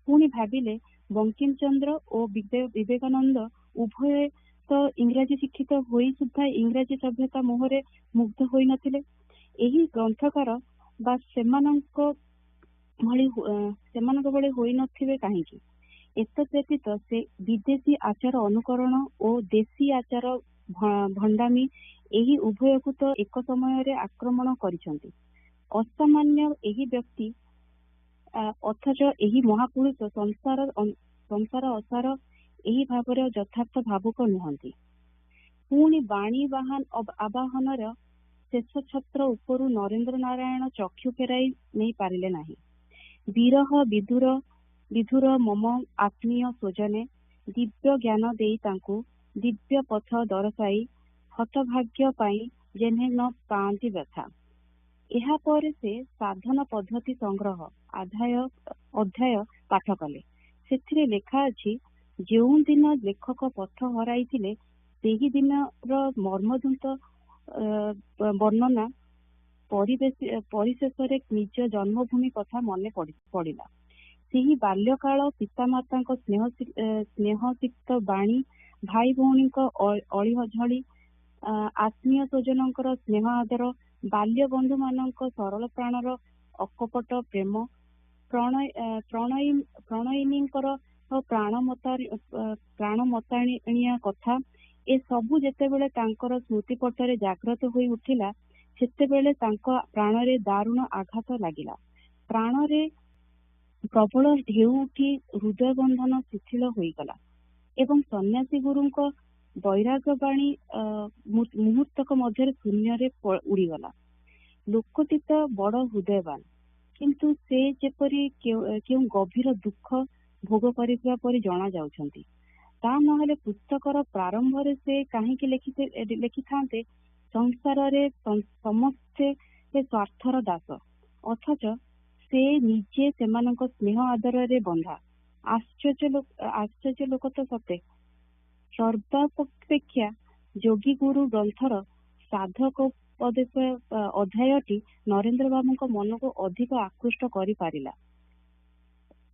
[SPEAKER 6] ପୁଣି ଭାବିଲେ ବଙ୍କିମ ଚନ୍ଦ୍ର ଓ ବିବେକାନନ୍ଦ ଉଭୟ ତ ଇଂରାଜୀ ଶିକ୍ଷିତ ହୋଇ ସୁଦ୍ଧା ଇଂରାଜୀ ସଭ୍ୟତା ମୋହରେ ମୁଗ୍ଧ ହୋଇନଥିଲେ। ଏହି ଗ୍ରନ୍ଥକାର ବା ସେମାନଙ୍କ ଭଳି ହୋଇନଥିବେ କାହିଁକି? ଏତଦ୍ ବ୍ୟତୀତ ସେ ବିଦେଶୀ ଆଚାର ଅନୁକରଣ ଓ ଦେଶୀ ଆଚାର ଭଣ୍ଡାମି ଏହି ଉଭୟକୁ ତ ଏକ ସମୟରେ ଆକ୍ରମଣ କରିଛନ୍ତି। ଅସାମାନ୍ୟ ଏହି ବ୍ୟକ୍ତି, ଅଥଚ ଏହି ମହାପୁରୁଷ ସଂସାର ଅସାର ଏହି ଭାବରେ ଯଥାର୍ଥ ଭାବୁକ ନୁହନ୍ତି। ପୁଣି ବାଣୀ ଆବାହନର ଶେଷ ଛତ୍ର ଉପରୁ ନରେନ୍ଦ୍ର ନାରାୟଣ ଚକ୍ଷୁ ଫେରାଇ ନେଇ ପାରିଲେ ନାହିଁ। ବିରହ ବିଧୁର ମମ ଆତ୍ମୀୟ ସ୍ୱଜନେ ଦିବ୍ୟ ଜ୍ଞାନ ଦେଇ ତାଙ୍କୁ ଦିବ୍ୟ ପଥ ଦର୍ଶାଇ ହତଭାଗ୍ୟ ପାଇଁ ଯେହ୍ନେ ନ ପାଆନ୍ତି ବ୍ୟଥା। ଏହାପରେ ସେ ସାଧନ ପଦ୍ଧତି ସଂଗ୍ରହ ଅଧ୍ୟାୟ ପାଠ କଲେ। ସେଥିରେ ଲେଖା ଅଛି, ଯେଉଁ ଦିନ ଲେଖକ ପଥ ହରାଇଥିଲେ ସେହି ଦିନର ମର୍ମନ୍ତୁଦ ବର୍ଣ୍ଣନା ପରିଶେଷରେ ନିଜ ଜନ୍ମଭୂମି କଥା ମନେ ପଡ଼ିଲା। ସେହି ବାଲ୍ୟକାଳ ପିତାମାତାଙ୍କ ସ୍ନେହସିକ୍ତ ବାଣୀ, ଭାଇ ଭଉଣୀଙ୍କ ଅଳିଝଳି, ଆତ୍ମୀୟ ସ୍ୱଜନଙ୍କର ସ୍ନେହ ଆଦର, ବାଲ୍ୟ ବନ୍ଧୁ ମାନଙ୍କ ସରଳ ପ୍ରାଣର ଅକପଟ ପ୍ରେମ, ପ୍ରଣୟିନୀଙ୍କର ପ୍ରାଣମତାଣିଆ କଥା, ଏସବୁ ଯେତେବେଳେ ତାଙ୍କର ସ୍ମୃତିପଟରେ ଜାଗ୍ରତ ହୋଇ ଉଠିଲା, ସେତେବେଳେ ତାଙ୍କ ପ୍ରାଣରେ ଦାରୁଣ ଆଘାତ ଲାଗିଲା। ପ୍ରାଣରେ ପ୍ରବଳ ଢେଉ ଉଠି ହୃଦୟ ବନ୍ଧନ ଶିଥିଳ ହୋଇଗଲା ଏବଂ ସନ୍ନ୍ୟାସୀ ଗୁରୁଙ୍କ ବୈରାଗ୍ୟ ବାଣୀ ମୁହୂର୍ତ୍ତକ ମଧ୍ୟରେ ଶୂନ୍ୟରେ ଉଡ଼ିଗଲା। ଲୋକଟି ତ ବଡ଼ ହୃଦୟବାନ, କିନ୍ତୁ ସେ ଯେପରି କେଉଁ ଗଭୀର ଦୁଃଖ ଭୋଗ କରିଥିବା ପରି ଜଣା ଯାଉଛନ୍ତି। ତା ନହେଲେ ପୁସ୍ତକର ପ୍ରାରମ୍ଭରେ ସେ କାହିଁକି ଲେଖିଥାନ୍ତେ, ସଂସାରରେ ସମସ୍ତେ ସ୍ୱାର୍ଥର ଦାସ, ଅଥଚ ସେ ନିଜେ ସେମାନଙ୍କ ସ୍ନେହ ଆଦରରେ ବନ୍ଧା। ଆଶ୍ଚର୍ଯ୍ୟ ଲୋକ ତ ସତେ। ସର୍ବାପେକ୍ଷା ଯୋଗୀ ଗୁରୁ ଗ୍ରନ୍ଥର ସାଧକ ଅଧ୍ୟାୟଟି ନରେନ୍ଦ୍ର ବାବୁଙ୍କ ମନକୁ ଅଧିକ ଆକୃଷ୍ଟ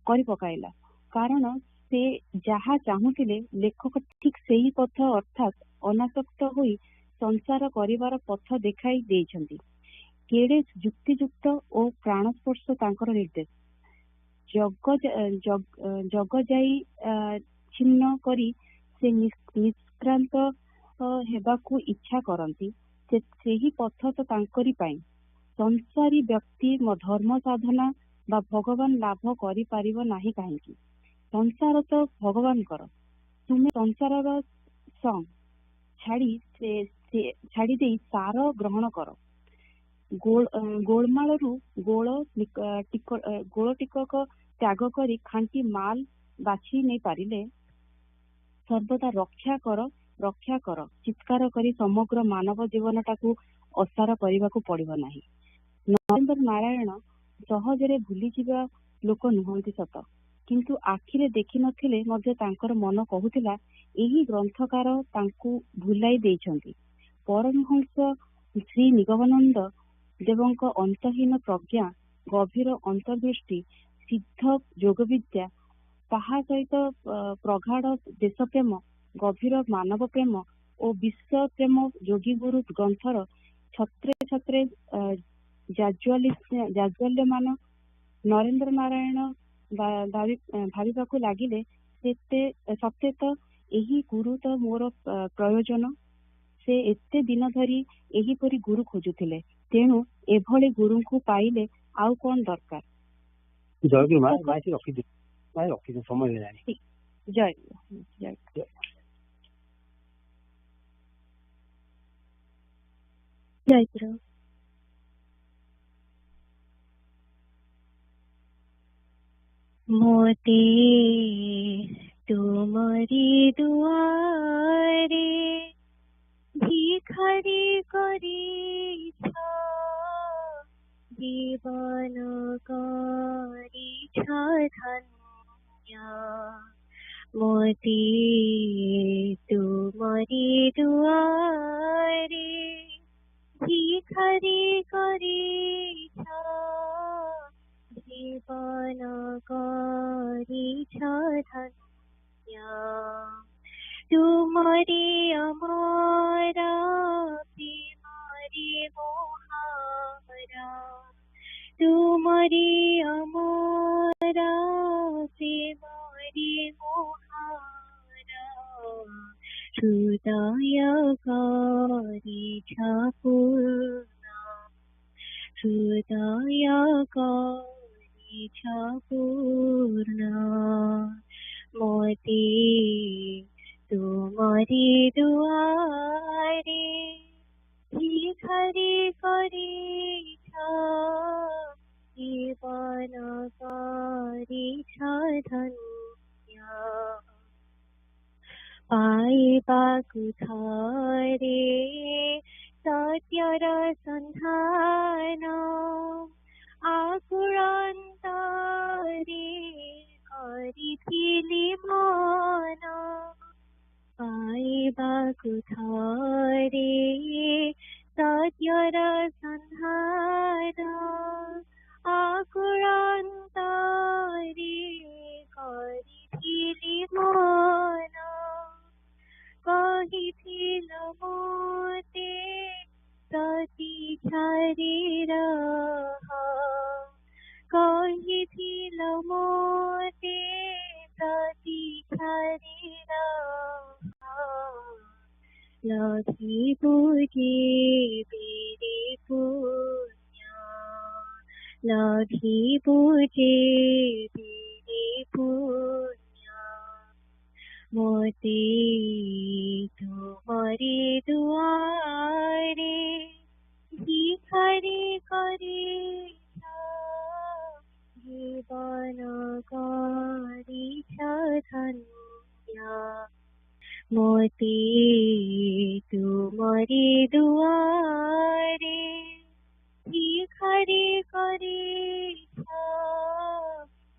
[SPEAKER 6] କରିପକାଇଲା। କାରଣ ସେ ଯାହା ଚାହୁଁଥିଲେ ଲେଖକ ଠିକ୍ ସେହି ପଥ ଅର୍ଥାତ୍ ଅନାସକ୍ତ ହୋଇ ସଂସାର କରିବାର ପଥ ଦେଖାଇ ଦେଇଛନ୍ତି। କେଡ଼େ ଯୁକ୍ତିଯୁକ୍ତ ଓ ପ୍ରାଣସ୍ପର୍ଶ ତାଙ୍କର ନିର୍ଦ୍ଦେଶ। ଜଗଯାଇ ଛିନ୍ନ କରି ସେ ନିଷ୍କ୍ରାନ୍ତ ହେବାକୁ ଇଚ୍ଛା କରନ୍ତି, ସେହି ପଥ ତ ତାଙ୍କରି ପାଇଁ। ସଂସାରୀ ବ୍ୟକ୍ତି ଧର୍ମ ସାଧନା ବା ଭଗବାନ ଲାଭ କରିପାରିବ ନାହିଁ କାହିଁକି? ସଂସାର ତ ଭଗବାନଙ୍କର। ତୁମେ ସଂସାରର ଛାଡ଼ି ଦେଇ ସାର ଗ୍ରହଣ କର। ଗୋଳମାଳରୁ ଗୋଳ ଟିକକ ତ୍ୟାଗ କରି ଖାଣ୍ଟି ମାଲ ବାଛି ନେଇ ପାରିଲେ ସର୍ବଦା ରକ୍ଷା କର ଚିତ୍କାର କରି ସମଗ୍ର ମାନବ ଜୀବନଟାକୁ ଅସାର କରିବାକୁ ପଡ଼ିବ ନାହିଁ। ନରେନ୍ଦ୍ର ନାରାୟଣ ସହଜରେ ଭୁଲିଯିବା ଲୋକ ନୁହନ୍ତି ସତ, କିନ୍ତୁ ଆଖିରେ ଦେଖିନଥିଲେ ମଧ୍ୟ ତାଙ୍କର ମନ କହୁଥିଲା ଏହି ଗ୍ରନ୍ଥକାର ତାଙ୍କୁ ଭୁଲାଇ ଦେଇଛନ୍ତି। ପରମହଂସ ଶ୍ରୀ ନିଗମାନନ୍ଦ ଦେବଙ୍କ ଅନ୍ତହୀନ ପ୍ରଜ୍ଞା, ଗଭୀର ଅନ୍ତର୍ଦୃଷ୍ଟି, ସିଦ୍ଧ ଯୋଗବିଦ୍ୟା, ତାହା ସହିତ ପ୍ରଗାଢ଼ ଦେଶପ୍ରେମ, ଗଭୀର ମାନବ ପ୍ରେମ ଓ ବିଶ୍ୱ ପ୍ରେମ ଯୋଗୀଗୁରୁ ଗ୍ରନ୍ଥର ଛତ୍ରେ ଛତ୍ରେ ଜାଜ୍ୱଲ୍ୟମାନ। ନରେନ୍ଦ୍ର ନାରାୟଣ ଭାବିବାକୁ ଲାଗିଲେ, ସତେ ତ ଏହି ଗୁରୁ ତ ମୋର ପ୍ରୟୋଜନ। ସେ ଏତେ ଦିନ ଧରି ଏହିପରି ଗୁରୁ ଖୋଜୁଥିଲେ, ତେଣୁ ଏଭଳି ଗୁରୁଙ୍କୁ ପାଇଲେ ଆଉ କଣ ଦରକାର।
[SPEAKER 7] ସମୟ ହେଲାଣି।
[SPEAKER 6] ଜୟ ଜୟ
[SPEAKER 4] मोते तुमरी दुआरे ভিখারি করিছ জীবন করিছ ধন্য মোতি তুমরি দুয়ারে ভিখারি করিছ জীবন করিছ ধন্য तुमरी अमरा प्रेमरी मोहारा तुमरी अमरा प्रेमरी मोहारा हृदय करिछ पूर्ण हृदय करिछ पूर्ण मोती तुमरी दुआरे ভিখারি করিছ জীবন করিছ ধন্য পাইବାକୁ ଥରେ ସତ୍ୟର ସନ୍ଧାନ ଆକୁଳ ଅନ୍ତରେ କରିଥିଲି ମନ ପାଇବାକୁ ଥରେ ସତ୍ୟର ସନ୍ଧାନ ଆକୁଳ ଅନ୍ତରେ କରିଥିଲି ମନ କହିଥିଲ ମୋତେ ପ୍ରତୀକ୍ଷାରେ ରହ କହିଥିଲ ମୋତେ ପ୍ରତୀକ୍ଷାରେ ଲଭିବୁ ଯେବେ ପୁଣ୍ୟ ଲଭିବୁ ଯେବେ ପୁଣ୍ୟ ମୋତେ ତୁମରି ଦୁଆରେ ଭିଖାରି କରିଛ জীবন করিছ ধন্য মোতে তুমরি দুয়ারে ভিখারি করিছ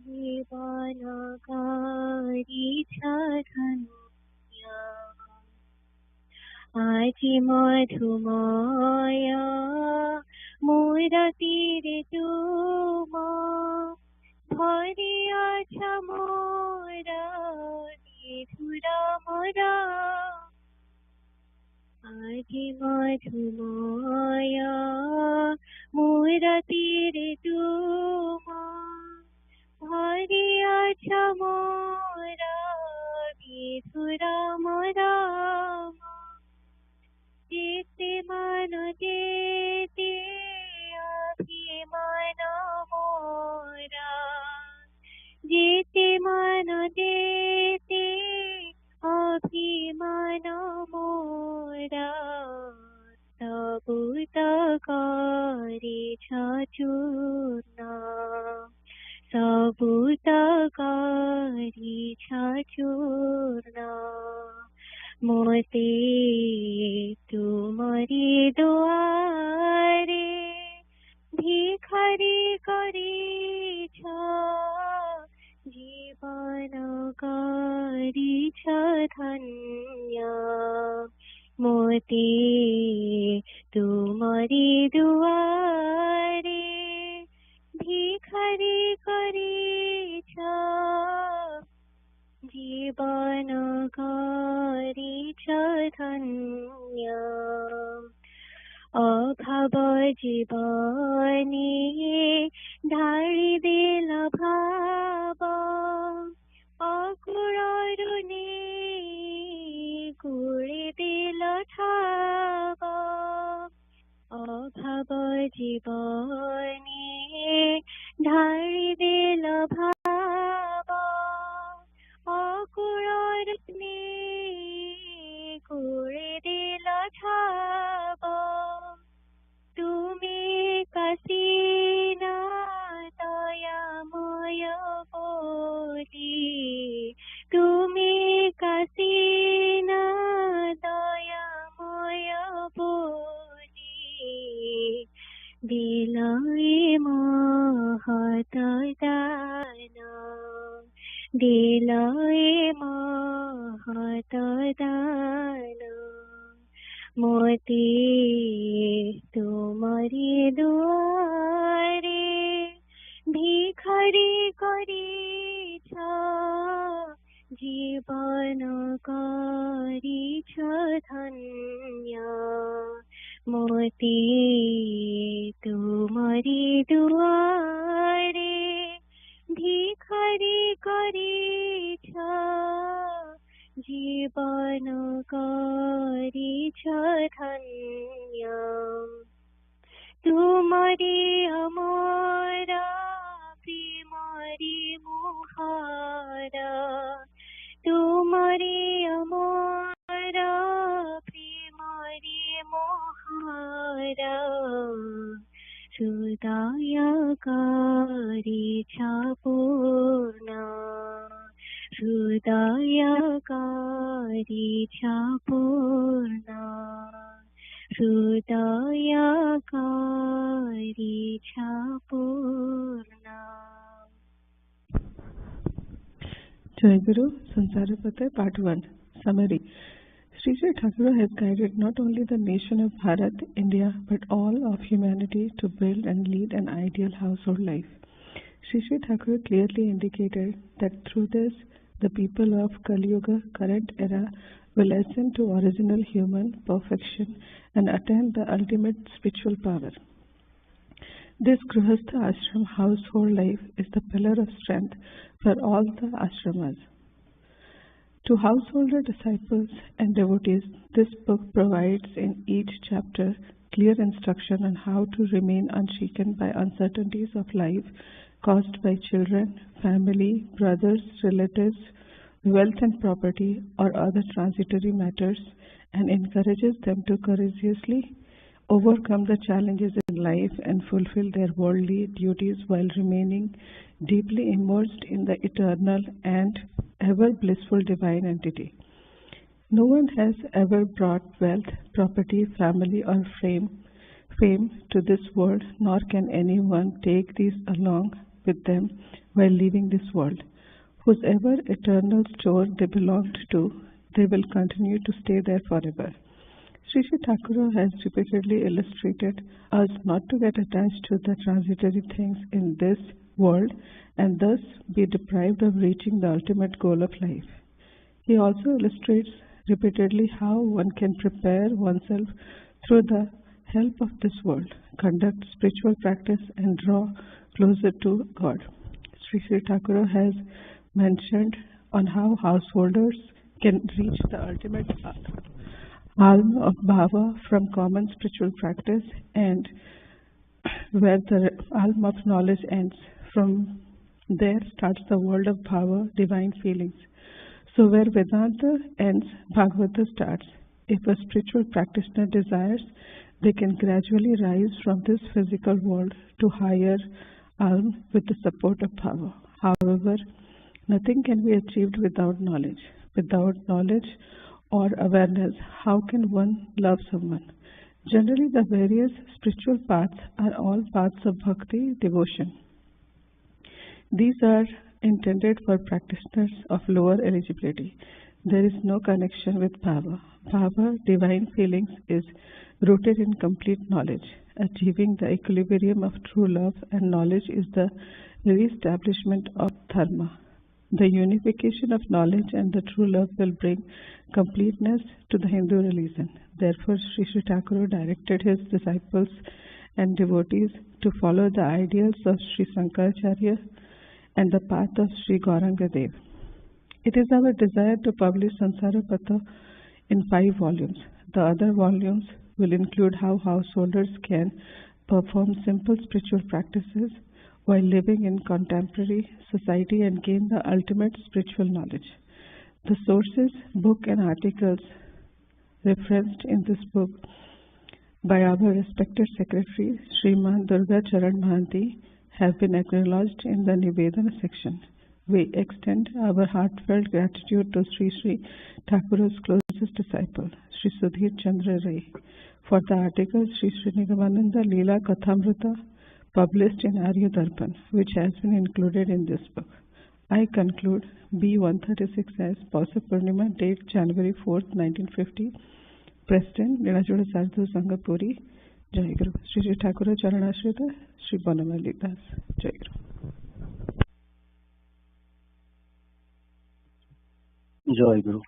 [SPEAKER 4] জীবন করিছ ধন্য আজি মধুময় মুরতিরে তুম ভরিয়াছ মোর বিধুর মোর আজি মধুময় মুরতিরে তুম ভরিয়াছ মোর বিধুর মোর যেতে মান যেতে অভিমান মোরা যেতে মান যেতে অভিমান মোরা তবু তো করিছ চূর্ণ সবু তো করিছ চূর্ণ মোতে তুমরি দুয়ারে ভিখারি করিছ জীবন করিছ ধন্য মোতে তুমরি দুয়ারে ভিখারি করিছ জীবন করিছ ধন্য অভাব জীবনে ঢালি দিল ভাব অকুল ঋণে কুড়ি দিল ঠাব অভাব জীবনে ঢালি দিল ভাব অকুল ঋণে কুড়ি দিল ঠাব তুমি কাশিনা দয়াময় दिलाए महत दान, दिलाए महत दान, मोती तुम्हारी दुआरे भिखारी करिछ, जीवन करिछ धन्य, मोती तुम्हारी दुआरे भिखारी करिछ, जीवन करिछ धन्य, तुम्हारी अमरा प्रेमरी मुहारा, तुम्हारी अमरा प्रेमरी मुहारा, हृदय करिछ पूर्ण, हृदय करिछ पूर्ण, हृदय करिछ पूर्ण.
[SPEAKER 3] Jayaguru, Sansarapata, Part 1. Summary. Sri Sri Thakur has guided not only the nation of Bharat, India, but all of humanity to build and lead an ideal household life. Sri Sri Thakur clearly indicated that through this, the people of Kali Yuga, current era, will ascend to original human perfection and attain the ultimate spiritual power. This Grihastha Ashram household life is the pillar of strength for all the ashramas. To householder disciples and devotees, this book provides in each chapter clear instruction on how to remain unshaken by uncertainties of life caused by children, family, brothers, relatives, wealth and property, or other transitory matters, and encourages them to courageously overcome the challenges in life and fulfill their worldly duties while remaining deeply immersed in the eternal and ever blissful divine entity. No one has ever brought wealth, property, family, or fame to this world, nor can anyone take these along with them while leaving this world. Whosever eternal store they belonged to, they will continue to stay there forever. Sri Sri Thakur has repeatedly illustrated us not to get attached to the transitory things in this world and thus be deprived of reaching the ultimate goal of life. He also illustrates repeatedly how one can prepare oneself through the help of this world, conduct spiritual practice, and draw closer to God. Sri Sri Thakur has mentioned on how householders can reach the ultimate alm of bhava from common spiritual practice, and where the alm of knowledge ends. From there starts the world of bhava, divine feelings. So where Vedanta ends, Bhagavata starts. If a spiritual practitioner desires, they can gradually rise from this physical world to higher alm with the support of bhava. However, nothing can be achieved without knowledge. Without knowledge or awareness, how can one love someone? Generally, the various spiritual paths are all paths of bhakti, devotion. These are intended for practitioners of lower eligibility. There is no connection with bhava. Bhava, divine feelings, is rooted in complete knowledge. Achieving the equilibrium of true love and knowledge is the re-establishment of dharma. The unification of knowledge and the true love will bring completeness to the Hindu religion. Therefore, Sri Sri Thakur directed his disciples and devotees to follow the ideals of Sri Shankaracharya and the path of Sri Gauranga Dev. It is our desire to publish Sansarapata in 5 volumes. The other volumes will include how householders can perform simple spiritual practices while living in contemporary society and gain the ultimate spiritual knowledge. The sources, book and articles referenced in this book by our respected secretary, Sriman Durga Charan Mahanti, have been acknowledged in the Nivedana section. We extend our heartfelt gratitude to Sri Sri Thakur's close closest disciple, Sri Sudhir Chandra Ray, for the article Sri Srinigamananda Leela Kathamrita, published in Arya Darpan, which has been included in this book. I conclude B136 as Pausa Purnima, date January 4th, 1950. President, Jayaguru Saraswata Sangha Puri, Jayaguru. Sri Sri Thakura Charanashrita, Sri Banamali Das, Jayaguru.
[SPEAKER 7] Jayguru.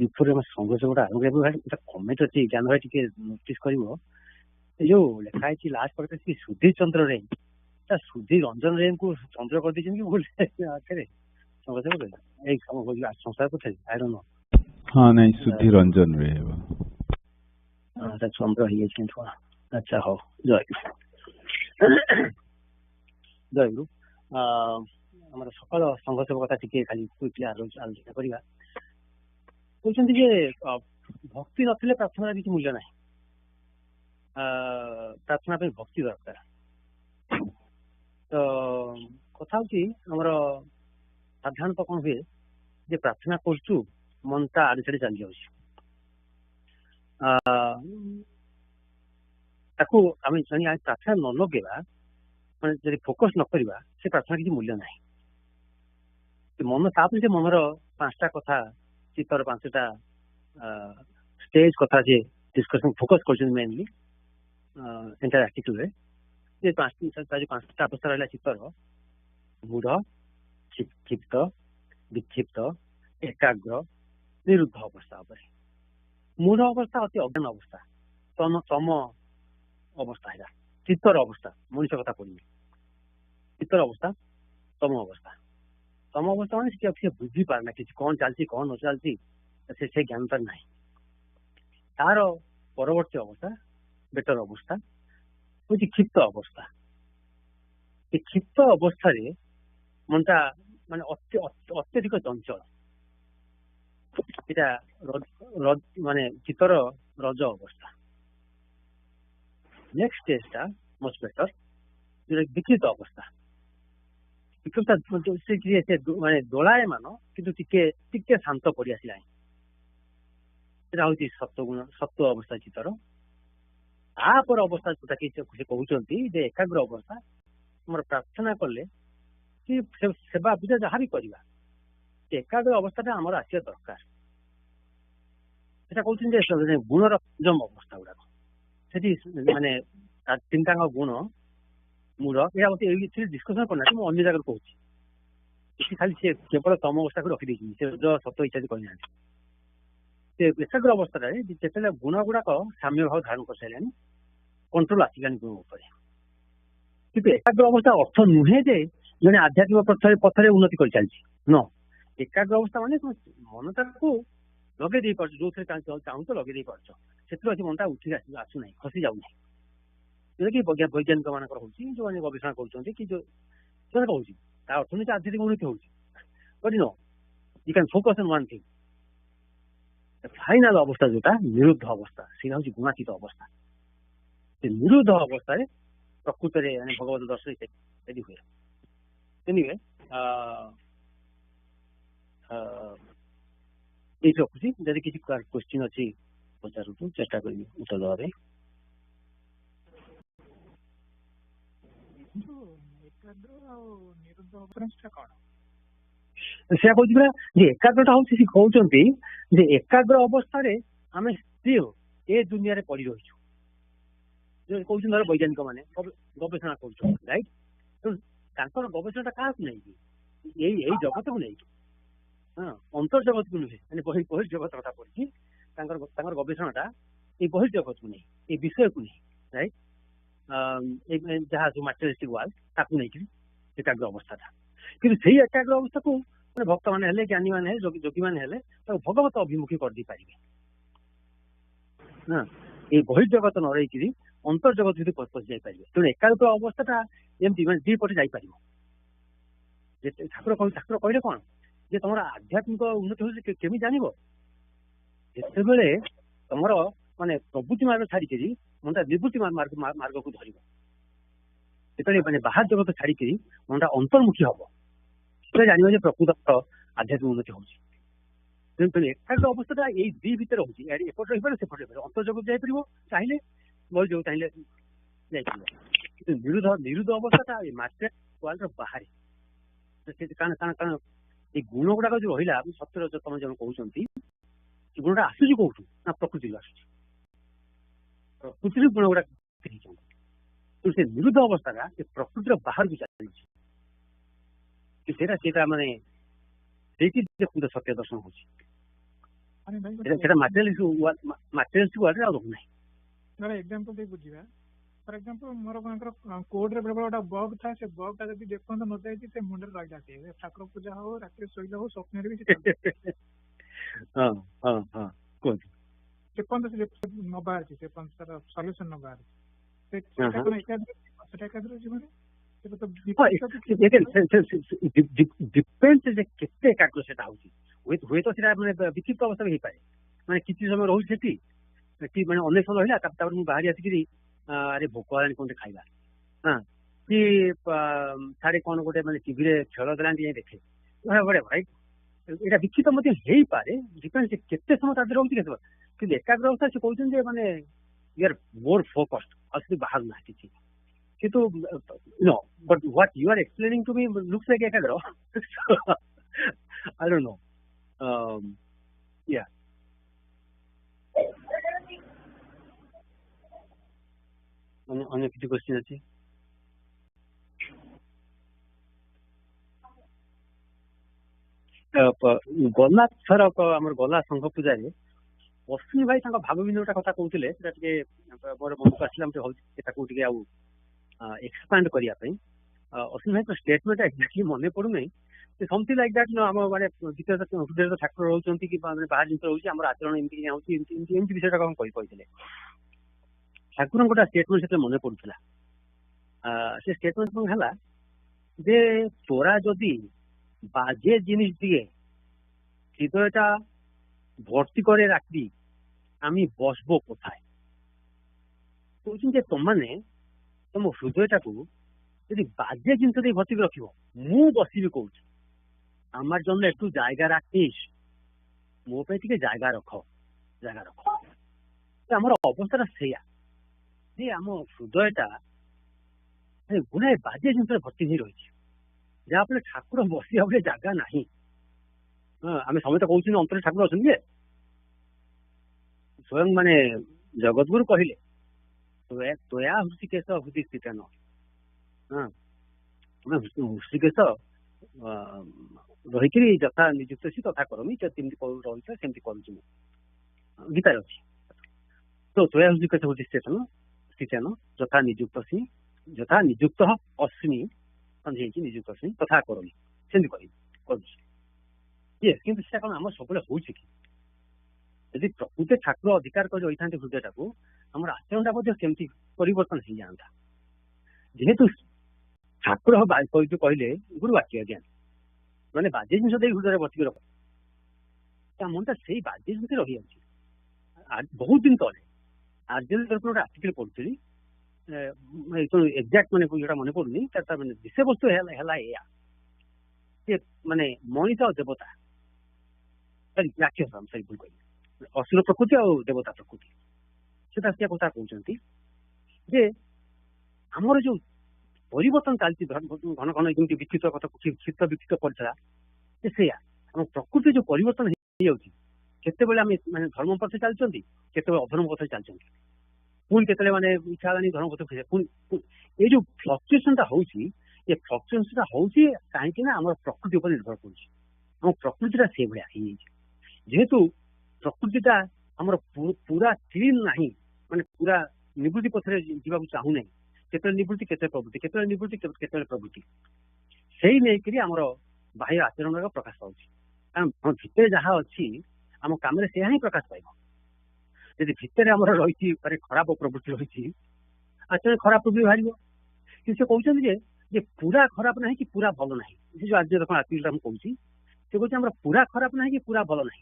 [SPEAKER 7] Before ଆମେ ସଂଘ ସେଗୁଡ଼ା comment ଅଛି ଜ୍ଞାନ ଭାଇ ଟିକେ notice କରିବ। ଏ ଯୋଉ ଲେଖା ହେଇଛି ଲାଷ୍ଟ ପରେ ସୁଧୀର ଚନ୍ଦ୍ର ରେ, ସୁଧୀର ରଞ୍ଜନ ରେଙ୍କୁ ଚନ୍ଦ୍ର କରିଦେଇଛନ୍ତି କି ଭୁଲ ଆଖରେ ସଂଘ ସେବକ ଏଇ ସଂସାର କଥା ଆଇ ଡୋଣ୍ଟ ନୋ।
[SPEAKER 8] ହଁ ନାଇଁ ସୁଧୀର ରଞ୍ଜନ ରେ
[SPEAKER 7] ଚନ୍ଦ୍ର ହେଇଯାଇଛି। ଆଚ୍ଛା ହଉ ଜୟଗୁରୁ। ଜୟଗୁରୁ। ଆମର ସକାଳ ସଂଘ ସେବକ କଥା ଟିକେ ଖାଲି ଆଲୋଚନା କରିବା। କହୁଛନ୍ତି ଯେ ଭକ୍ତି ନଥିଲେ ପ୍ରାର୍ଥନାର କିଛି ମୂଲ୍ୟ ନାହିଁ, ପ୍ରାର୍ଥନା ପାଇଁ ଭକ୍ତି ଦରକାର। ତ କଥା ହଉଛି ଆମର ସାଧାରଣତଃ କଣ ହୁଏ ଯେ ପ୍ରାର୍ଥନା କରୁଛୁ ମନଟା ଆଡେ ସାଡେ ଚାଲି ଯାଉଛି, ତାକୁ ଆମେ ପ୍ରାର୍ଥନା ନ ଲଗେଇବା, ମାନେ ଯଦି ଫୋକସ ନ କରିବା ସେ ପ୍ରାର୍ଥନା କିଛି ମୂଲ୍ୟ ନାହିଁ। ମନ ତାପରେ ସେ ମନର 5ଟା କଥା, ଚିତ୍ତର 5ଟା ଷ୍ଟେଜ କଥା ଯେ ଡିସ୍କସନ ଫୋକସ କରୁଛନ୍ତି ମେନଲି ଏଣ୍ଟାୟାର ଆଟିଟ୍ୟୁଡରେ, ଯେ 5ଟା ଅବସ୍ଥା ରହିଲା ଚିତ୍ତର, ମୂଢ, କ୍ଷିପ୍ତ, ବିକ୍ଷିପ୍ତ, ଏକାଗ୍ର, ନିରୁଦ୍ଧ ଅବସ୍ଥା ଉପରେ। ମୂଢ ଅବସ୍ଥା ଅତି ଅଜ୍ଞାନ ଅବସ୍ଥା, ତମ ଅବସ୍ଥା ହେଲା ଚିତ୍ତର ଅବସ୍ଥା, ମଣିଷ କଥା ପଡିନି। ଚିତ୍ତର ଅବସ୍ଥା ତମ ଅବସ୍ଥା, ତମ ଅବସ୍ଥା ମାନେ ସେ ବୁଝିପାରେ ନା କିଛି, କଣ ଚାଲିଛି କଣ ନ ଚାଲିଛି ସେ ଜ୍ଞାନ ତାର ନାହିଁ। ତାର ପରବର୍ତ୍ତୀ ଅବସ୍ଥା, ବେଟର ଅବସ୍ଥା ହଉଛି କ୍ଷିପ୍ତ ଅବସ୍ଥା। ଏ କ୍ଷିପ୍ତ ଅବସ୍ଥାରେ ମନଟା ମାନେ ଅତ୍ୟଧିକ ଚଞ୍ଚଳ, ଏଟା ମାନେ ଚିତ୍ତର ରଜ ଅବସ୍ଥା। ନେକ୍ସଟ ଷ୍ଟେଜଟା ମଚ ବେଟର, ଯୋଉଟା ବିକ୍ଷିପ୍ତ ଅବସ୍ଥା। ମାନେ ଦୋଳାୟମାନ କିନ୍ତୁ ଟିକେ ଶାନ୍ତ ପଡି ଆସିଲାଣି, ସେଟା ହଉଛି ସତ୍ୱଗୁଣ, ସତ୍ୱ ଅବସ୍ଥା ଚିତ୍ତର। ତାପରେ ଅବସ୍ଥା ଯୋଉଟା କି ସେ କହୁଛନ୍ତି ଯେ ଏକାଗ୍ର ଅବସ୍ଥା। ଆମର ପ୍ରାର୍ଥନା କଲେ କି ସେବା ପୂଜା ଯାହା ବି କରିବା, ଏକାଗ୍ର ଅବସ୍ଥାଟା ଆମର ଆସିବା ଦରକାର। ସେଟା କହୁଛନ୍ତି ଯେ ଗୁଣର ପଞ୍ଚମ ଅବସ୍ଥା ଗୁଡାକ, ସେଠି ମାନେ 3ଟାଙ୍କ ଗୁଣ ମୂଳ, ଏଇଟା ମତେ ଏଇଥିରେ ଡିସ୍କସନ କରିନାହାନ୍ତି, ମୁଁ ଅନ୍ୟ ଜାଗାରେ କହୁଛି। ଏଠି ଖାଲି ସେ କେବଳ ତମ ଅବସ୍ଥାକୁ ରଖିଦେଇଛନ୍ତି, ସେ ସତ୍ୟ ଇତ୍ୟାଦି କହିନାହାନ୍ତି। ସେ ଏକାଗ୍ର ଅବସ୍ଥାରେ ଯେତେବେଳେ ଗୁଣ ଗୁଡାକ ସାମ୍ୟ ଭାବ ଧାରଣ କରିସାରିଲାଣି, କଣ୍ଟ୍ରୋଲ ଆସିଲାଣି ଗୁଣ ଉପରେ। କିନ୍ତୁ ଏକାଗ୍ର ଅବସ୍ଥା ଅର୍ଥ ନୁହେଁ ଯେ ଜଣେ ଆଧ୍ୟାତ୍ମିକ ପଥରେ ଉନ୍ନତି କରିଚାଲିଛି। ନ, ଏକାଗ୍ର ଅବସ୍ଥା ମାନେ ମନଟାକୁ ଲଗେଇ ଦେଇ ପାରୁଛ, ଯୋଉଥିରେ ଚାହୁଁଛ ଲଗେଇ ଦେଇ ପାରୁଛ, ସେଥିରୁ ଆଜି ମନଟା ଉଠିକି ଆସୁନାହିଁ, ଖସି ଯାଉନାହିଁ। ଯୋଉଟା କି ବୈଜ୍ଞାନିକ ମାନଙ୍କର ହଉଛି, ଯୋଉମାନେ ଗବେଷଣା କରୁଛନ୍ତି କି ଯୋଉ ହଉଛି, ତା ଅର୍ଥ ନୁହେଁ ଆଧ୍ୟାତ୍ମିକ ଉନ୍ନତି ହଉଛି। But you can focus on one thing. Final ଅବସ୍ଥା ଯୋଉଟା ନିରୁଦ୍ଧ ଅବସ୍ଥା, ସେଇଟା ହଉଛି ଗୁଣାତୀତ ଅବସ୍ଥା। ସେ ନିରୁଦ୍ଧ ଅବସ୍ଥାରେ ପ୍ରକୃତରେ ଭଗବତ ଦର୍ଶନ ଇତ୍ୟାଦି ହୁଏ। ଏନିୱେ ଏଇଠି ରଖୁଛି, ଯଦି କିଛି କ୍ୱେଶ୍ଚିନ୍ ଅଛି ପଚାରନ୍ତୁ, ଚେଷ୍ଟା କରିବି ଉତ୍ତର ଦେବା ପାଇଁ। ସେୟା କହୁଛି ପରା ଯେ ଏକାଗ୍ରଟା ହଉଛି, ସେ କହୁଛନ୍ତି ଯେ ଏକାଗ୍ର ଅବସ୍ଥାରେ ଆମେ ସ୍ଥିର ଏ ଦୁନିଆରେ ପଡି ରହିଛୁ। କହୁଛନ୍ତି ଧର ବୈଜ୍ଞାନିକ ମାନେ ଗବେଷଣା କରୁଛନ୍ତି, ରାଇଟ୍? ତାଙ୍କର ଗବେଷଣାଟା କାହାକୁ ନେଇକି? ଏଇ ଜଗତକୁ ନେଇକି, ହଁ, ଅନ୍ତର୍ଜଗତକୁ ନୁହେଁ, ମାନେ ବହିର୍ଜଗତ କଥା ପଡିଛି। ତାଙ୍କର ଗବେଷଣାଟା ଏଇ ବହିର୍ଜଗତକୁ ନେଇ, ଏଇ ବିଷୟକୁ ନେଇ, ରାଇଟ୍? ଯାହା ସବୁ ମ୍ୟାଟେରିଆଲିଷ୍ଟିକ ୱାର୍ଲଡ, ତାକୁ ନେଇକି ଏକାଗ୍ର ଅବସ୍ଥାଟା। କିନ୍ତୁ ସେଇ ଏକାଗ୍ର ଅବସ୍ଥାକୁ ଭକ୍ତ ମାନେ ହେଲେ, ଜ୍ଞାନୀ ମାନେ ହେଲେ, ଯୋଗୀ ମାନେ ହେଲେ ତାକୁ ଭଗବତ ଅଭିମୁଖୀ କରିଦେଇ ପାରିବେ। ହଁ, ଏଇ ବହିର୍ଜଗତ ନ ରହିକିରି ଅନ୍ତର୍ଜଗତ ଯଦି ପଶି ଯାଇପାରିବେ, ତେଣୁ ଏକାଗ୍ର ଅବସ୍ଥାଟା ଏମିତି ମାନେ ଦି ପଟେ ଯାଇପାରିବ। ଠାକୁର କହିଲେ କଣ ଯେ ତମର ଆଧ୍ୟାତ୍ମିକ ଉନ୍ନତି ହଉଛି କେମିତି ଜାଣିବ? ଯେତେବେଳେ ତମର ମାନେ ପ୍ରବୃତ୍ତି ମାର୍ଗ ଛାଡିକିରି ମନଟା ନିବୃତ୍ତି ମାର୍ଗକୁ ଧରିବ, ଯେତେବେଳେ ମାନେ ବାହାର ଜଗତ ଛାଡିକିରି ମନଟା ଅନ୍ତର୍ମୁଖୀ ହବ, ସେତେବେଳେ ଜାଣିବ ଯେ ପ୍ରକୃତ ଆଧ୍ୟାତ୍ମିକ ଉନ୍ନତି ହଉଛି। ତେଣୁ ଏକାଗ୍ର ଅବସ୍ଥାଟା ଏଇ ଦି ଭିତରେ ହଉଛି, ଏପଟେ ରହିପାରେ ସେପଟେ ରହିପାରେ, ଅନ୍ତର୍ଜଗତ ଯାଇପାରିବ ଚାହିଁଲେ, ବୈଯୋଗ ଚାହିଁଲେ ଯାଇପାରିବ। କିନ୍ତୁ ନିରୁଦ୍ଧ ଅବସ୍ଥାଟା ଏଇ ମାର୍କେଟ ୱାର୍ଲଡର ବାହାରେ। କାରଣ ଏଇ ଗୁଣ ଗୁଡାକ ଯୋଉ ରହିଲା, ସତ୍ୟର ତମେ ଜଣେ କହୁଛନ୍ତି, ସେ ଗୁଣଟା ଆସୁଛି କୋଉଠୁ ନା ପ୍ରକୃତିରୁ ଆସୁଛି, ପ୍ରକୃତିରୁ ଗୁଣ ଗୁଡାକ ହେଇଛନ୍ତି। କିନ୍ତୁ ସେ ନିରୁଦ୍ଧ ଅବସ୍ଥାଟା ସେ ପ୍ରକୃତିର ବାହାରକୁ ଚାଲିଛି। ସେଇଟା ମାନେ ସେଇଠି ଦେଖନ୍ତୁ ସତ୍ୟ ଦର୍ଶନ ହଉଛି। ସେଟା ମାଟେରିଆଲିଷ୍ଟ ୱାର୍ଲଡରେ ଆଉ ରହୁନାହିଁ।
[SPEAKER 9] ଏକ୍ସାମ୍ପଲ ଦେଇ ବୁଝିବା। ଫର ଏକ୍ସାମ୍ପଲ ମୋର କଣଙ୍କର କୋର୍ଟରେ ବେଳେ ଗୋଟେ ବଗ୍ ଥାଏ, ସେ ବଗ୍ ଟା ଯଦି ଯେପର୍ଯ୍ୟନ୍ତ ନ ଯାଇଛି ସେ ମୁଣ୍ଡରେ ରହିଲା, ସେ ଠାକୁର ପୂଜା ହଉ, ରାତିରେ ଶୋଇଲେ ହଉ, ସ୍ୱପ୍ନରେ ବି ଯେପର୍ଯ୍ୟନ୍ତ ନ ବାହାରିଛି, ସେ ତାର ସଲ୍ୟୁସନ ନ ବାହାରିଛି, ସେଟା କଣ ଏକାଗ୍ର ଜୀବନ?
[SPEAKER 7] ଡିପେଣ୍ଡ ଯେ କେତେ ଏକାଗ୍ର ସେଟା ହଉଛି। ହୁଏତ ସେଟା ମାନେ ବିକ୍ଷିପ୍ତ ଅବସ୍ଥାରେ ହେଇପାରେ, ମାନେ କିଛି ସମୟ ରହୁଛି ସେଠି ମାନେ ଅନେକ ସମୟ ରହିଲା, ତାପରେ ମୁଁ ବାହାରି ଆସିକିରି ଆରେ ଭୋକ ହେଲାଣି କଣ ଖାଇବା, ହଁ, କି ସାଡେ କଣ ଗୋଟେ ମାନେ ଟିଭିରେ ଖେଳ ଦେଲାଣି ଯାଇ ଦେଖେ, ଏଇଟା ବିକ୍ଷିପ୍ତ ମଧ୍ୟ ହେଇପାରେ। ଡିପେଣ୍ଡ କେତେ ସମୟ ତା ଦେହରେ ରହୁଛି କେତେ। କିନ୍ତୁ ଏକାଗ୍ର ଅବସ୍ଥା ସେ କହୁଛନ୍ତି ଯେ ମାନେ ୟୁ ଆର୍ ମୋର ଫୋକସ୍ଡ, ଆଉ ସେଠି ବାହାରୁ ନାହିଁ କିଛି। କିନ୍ତୁ no, but what you are explaining to me looks like ekagro. I don't know. Yeah. अन्य किसी क्वेश्चन अच्छी? गला थर आमर गला संघ पूजा रे अश्विनी भाई तांका भाव विनिमय कथा कहउतिले, सेटा टिके मोर मन को आसिला, हमते होछि एटा को टिके आउ एक्सपांड करिया पई। अश्विनी भाई स्टेटमेंट एक्जेक्टली मने पडु नै, समथिंग लाइक दैट नो, हम माने भीतर हृदय ठाकुर रहउचंती कि बाहर जिंस रहउची, हमर आचरण एमती होउची, एमती विषयटा हम कहिथिले। ठाकुर गोटा स्टेटमेंट से मने पडुथला। से स्टेटमेंट कोन हला जे तोरा जदी बाजे जिनिस दिए हृदयटा भर्ती करे राखबी, आमी बसबो कोथाय। कहउछिन जे तमने तुम हृदयटाकू यदि बाजे जिनिस दे भर्ती रखिबो, मु बसिबी कहउछि, आमार जन्म एकटू जायगा राखिस, मो पे टिके जायगा रख। हमर अवस्था सेया जे आम हृदयटा गुणाए बाजे जिनिस भर्ती हो रही, जहाँफल ठाकुर बसिया बोले जगह नहीं। आम समस्त कहूँ अंतर ठाकुर अच्छा, स्वयं माने जगतगुरु कहले तया हृषिकेश हृदय स्थित न, हृषिकेश रहीकि जथा निजुक्त सी तथा करमी, रही सेमती करुँ गीतार अच्छी। तो तया हृषिकेश हृदय स्थित न जथा निजुक्त अस्मि संधि निजुक्त अस्मि तथा करमी, सेमती किंतु से कौन आम सब होगी कि यदि प्रकृति ठाकुर अधिकार कर हृदयटा को आम आचरणटा सेमती परिवर्तन हो जाता। जेहेतु ठाकुर जो कहले गुरु वाक्य ज्ञान मैंने बाजे जिन हृदय बतिक रख, मनटा से बाजे जिन रही बहुत दिन तले आर्जन गोटे आर्टिकल पढ़ुली, एक्जाक्ट माने जोटा मन पड़ुनी, विषय वस्तु है माने मनीष और देवता राक्षस सॉरी भूल कही, असुर प्रकृति और देवता प्रकृति से कथा कहते जे आमर जो परिवर्तन चलती घन घन जमी विक्षिप्त कथा क्षिप्त विक्षिप्त पड़ा से आम प्रकृति जो परिवर्तन होते माने धर्म पथ चलती, अधर्म पथ चलती, पुणी के माने इच्छा धर्म पथ ये जो फ्लक्चुएसनटा होची, ये फ्लक्चुएसनटा होची कहीं आम प्रकृति उपर निर्भर करुच्ची। आम प्रकृतिटा से भाया जेहेतु प्रकृतिटा आमर पूरा क्लीन नहीं, माने पूरा निवृत्ति पथ जावाक चाहू ना, केतले निवृत्ति केतले प्रवृत्ति, केतले निवृत्ति केतले प्रवृत्ति, से नहीं करी आमर बाह्य आचरण प्रकाश पाउछि। कारण भितर जहाँ अच्छी आम काम से ही प्रकाश पाइब। यदि भितर आमर रही खराब प्रवृत्ति रही, आचरण खराब प्रवृत्ति बाहर कि से कहते जे पूरा खराब ना कि पूरा भल ना, जो आज देखो आर्टिकल कहूँ से कहते पूरा खराब ना कि पूरा भल ना,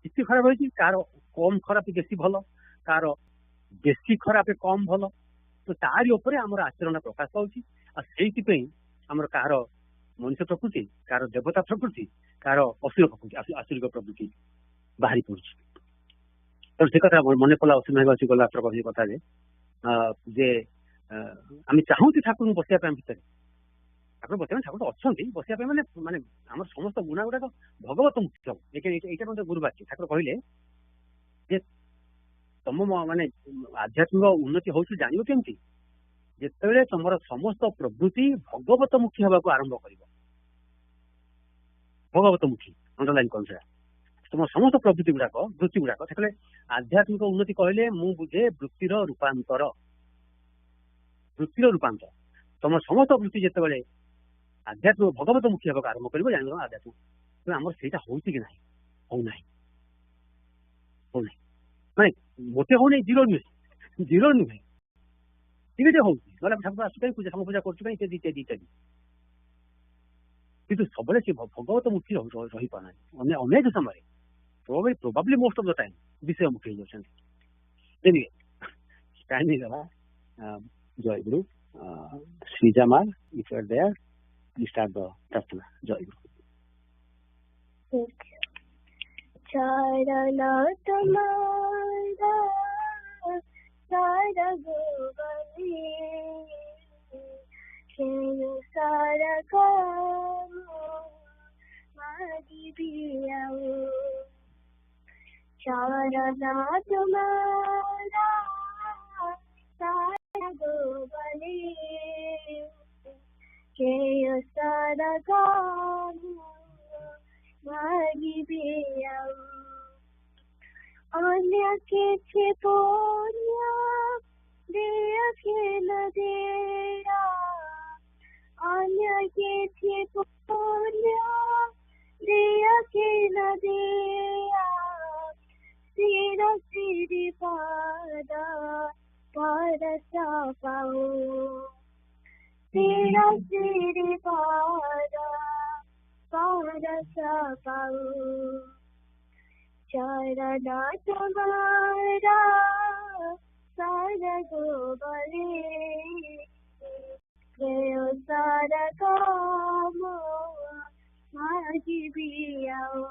[SPEAKER 7] किसी खराब रही कार कम खराब बेसी भल, कार बेसी खराब कम भल, तो तारी आमर आचरण प्रकाश पाउछि। आमर कहार मनुष्य प्रकृति कार देवता प्रकृति कार असुर प्रकृति आसुरिक प्रकृति बाहरी पड़ुଛି तो से कथा मन पड़ा असीम गला कथा जे आम चाहूँ ठाकुर बसिया भितर ठाकुर बसिया ठाकुर अच्छा बसिया माने माने आम समस्त गुणा गुड़ाक भगवत मुख्य ये मतलब गुरुवाक्य ठाकुर कहले जे तुम माने आध्यात्मिक उन्नति हो जान केमती जिते तुम समस्त प्रवृत्ति भगवत मुखी हवा आरंभ कर भगवत मुखी अंडरलाइन कौन सा तुम समस्त प्रवृत्ति गुड़ाक वृत्ति गुड़ाक से आध्यात्मिक उन्नति कहले मु बुझे वृत्तिर रूपांतर तुम समस्त वृत्ति जिते आध्यात्मिक भगवत मुखी हवा आरंभ कर जान आध्यात्मिक आम से होना माने मोटे हो जीरो नुहे धीरे हो ठाकुर आसुक पूजा पूजा कर सब भगवत मुखी रही पाना अनेक समय probably most of the time विषय मुखी हो जाए टाइम ही गला जय गुरु श्रीजामार if you are there please start the प्रार्थना जय गुरु
[SPEAKER 1] चरण तुम्हारा सारा गोबली सारा काम मागी बियाओ चरण तुम्हारा सारा गोबली सारा काम मागी बियाओ अन्य के पुण्य दिया खेल देरा अन्य के पुण्य दिया खेल देरा सिर सिर पादा परसा पाओ सिर सिर पादा परसा पाओ चरण तुम्हारा सारा गोबले सारा काम मागी बियाओ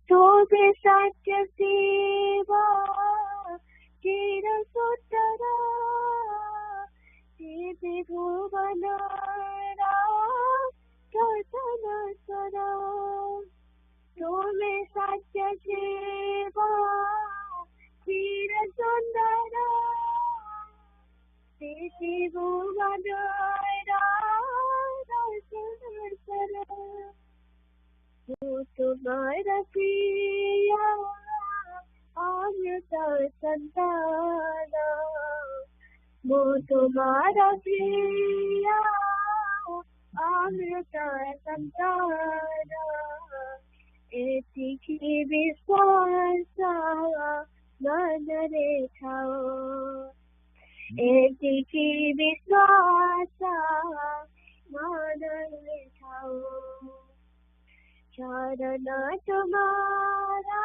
[SPEAKER 1] तो बे सत्य सेवा चिर सुतरा देवी भुवनारा प्रसन्न सरा तुम्हें सत्य सेवा चिर सुंदरा देवी भुवनारा प्रसन्न सरा तुम्हारा प्रिया अमृत संतान वो तुम्हारा प्रिया अमृत संतान एतिकी विश्वास मन रेखाओ एतिकी विश्वास मन रेखाओ चरण तुम्हारा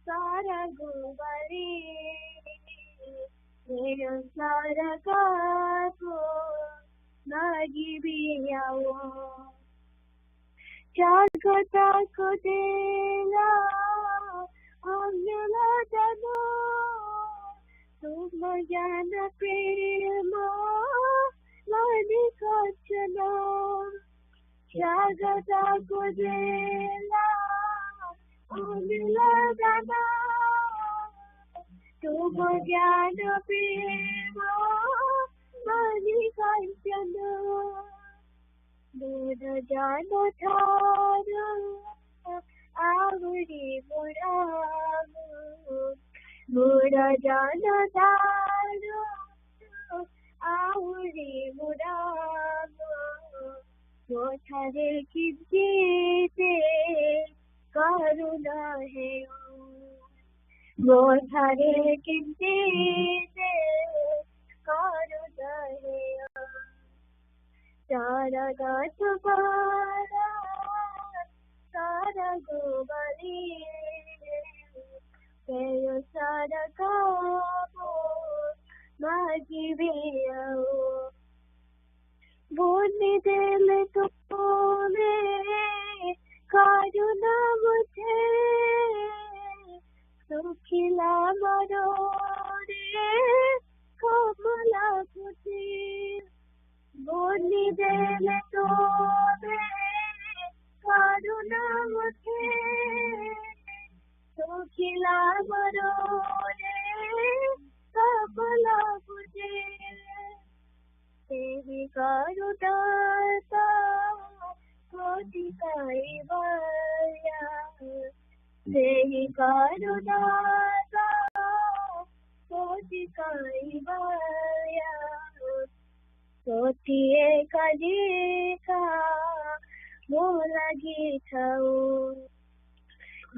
[SPEAKER 1] सारा गोबली सारा कापो मागी बियाओ जागता को देला अंगला जनो तुम ज्ञान प्रेम मनि कचना जागता को देला अंगला जनो तुम ज्ञान प्रेम मनि कचना दूध जानो थारो आवरी मुरा जानो थारो आवरी मुरा मोठारे किंचिते करुणा है मोठारे किंचिते करुणा है सारा तुम्हारा सारा गोबली सारा कामो मागी बियाओ बोलने दिल तो में कारुना मुझे सुखिला मरो रे कमला मुझे बोलने दिल तो में कारुना मुझे सुखिला मरो रे कमला मुझे तेरी करुणाता कोटि कैवल्या तेरी करुणाता कोटि कैवल्या कोटि एका मोला गीतौ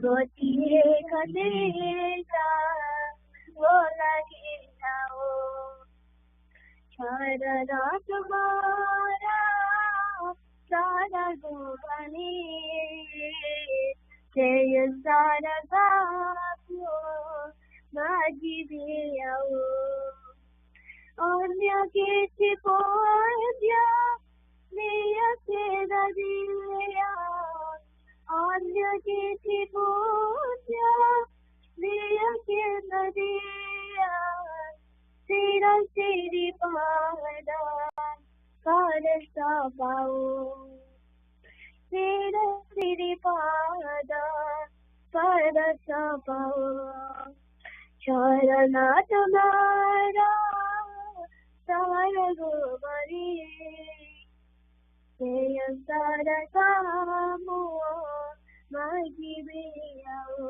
[SPEAKER 1] कोटि एका मोला गीतौ शरणा तुम्हारा सारा गोबनी जय सारा गापो मागी बियाओ अन्य किसी पूज्या लिया तेरा दिया अन्य किसी पूज्या लिया तेरा दिया तेरा तेरी पादा कारसा पाओ तेरा तेरी पादा कारसा पाओ शरणा तुम्हारा सारा गोबरी तेय सारा कामो मागी बियाओ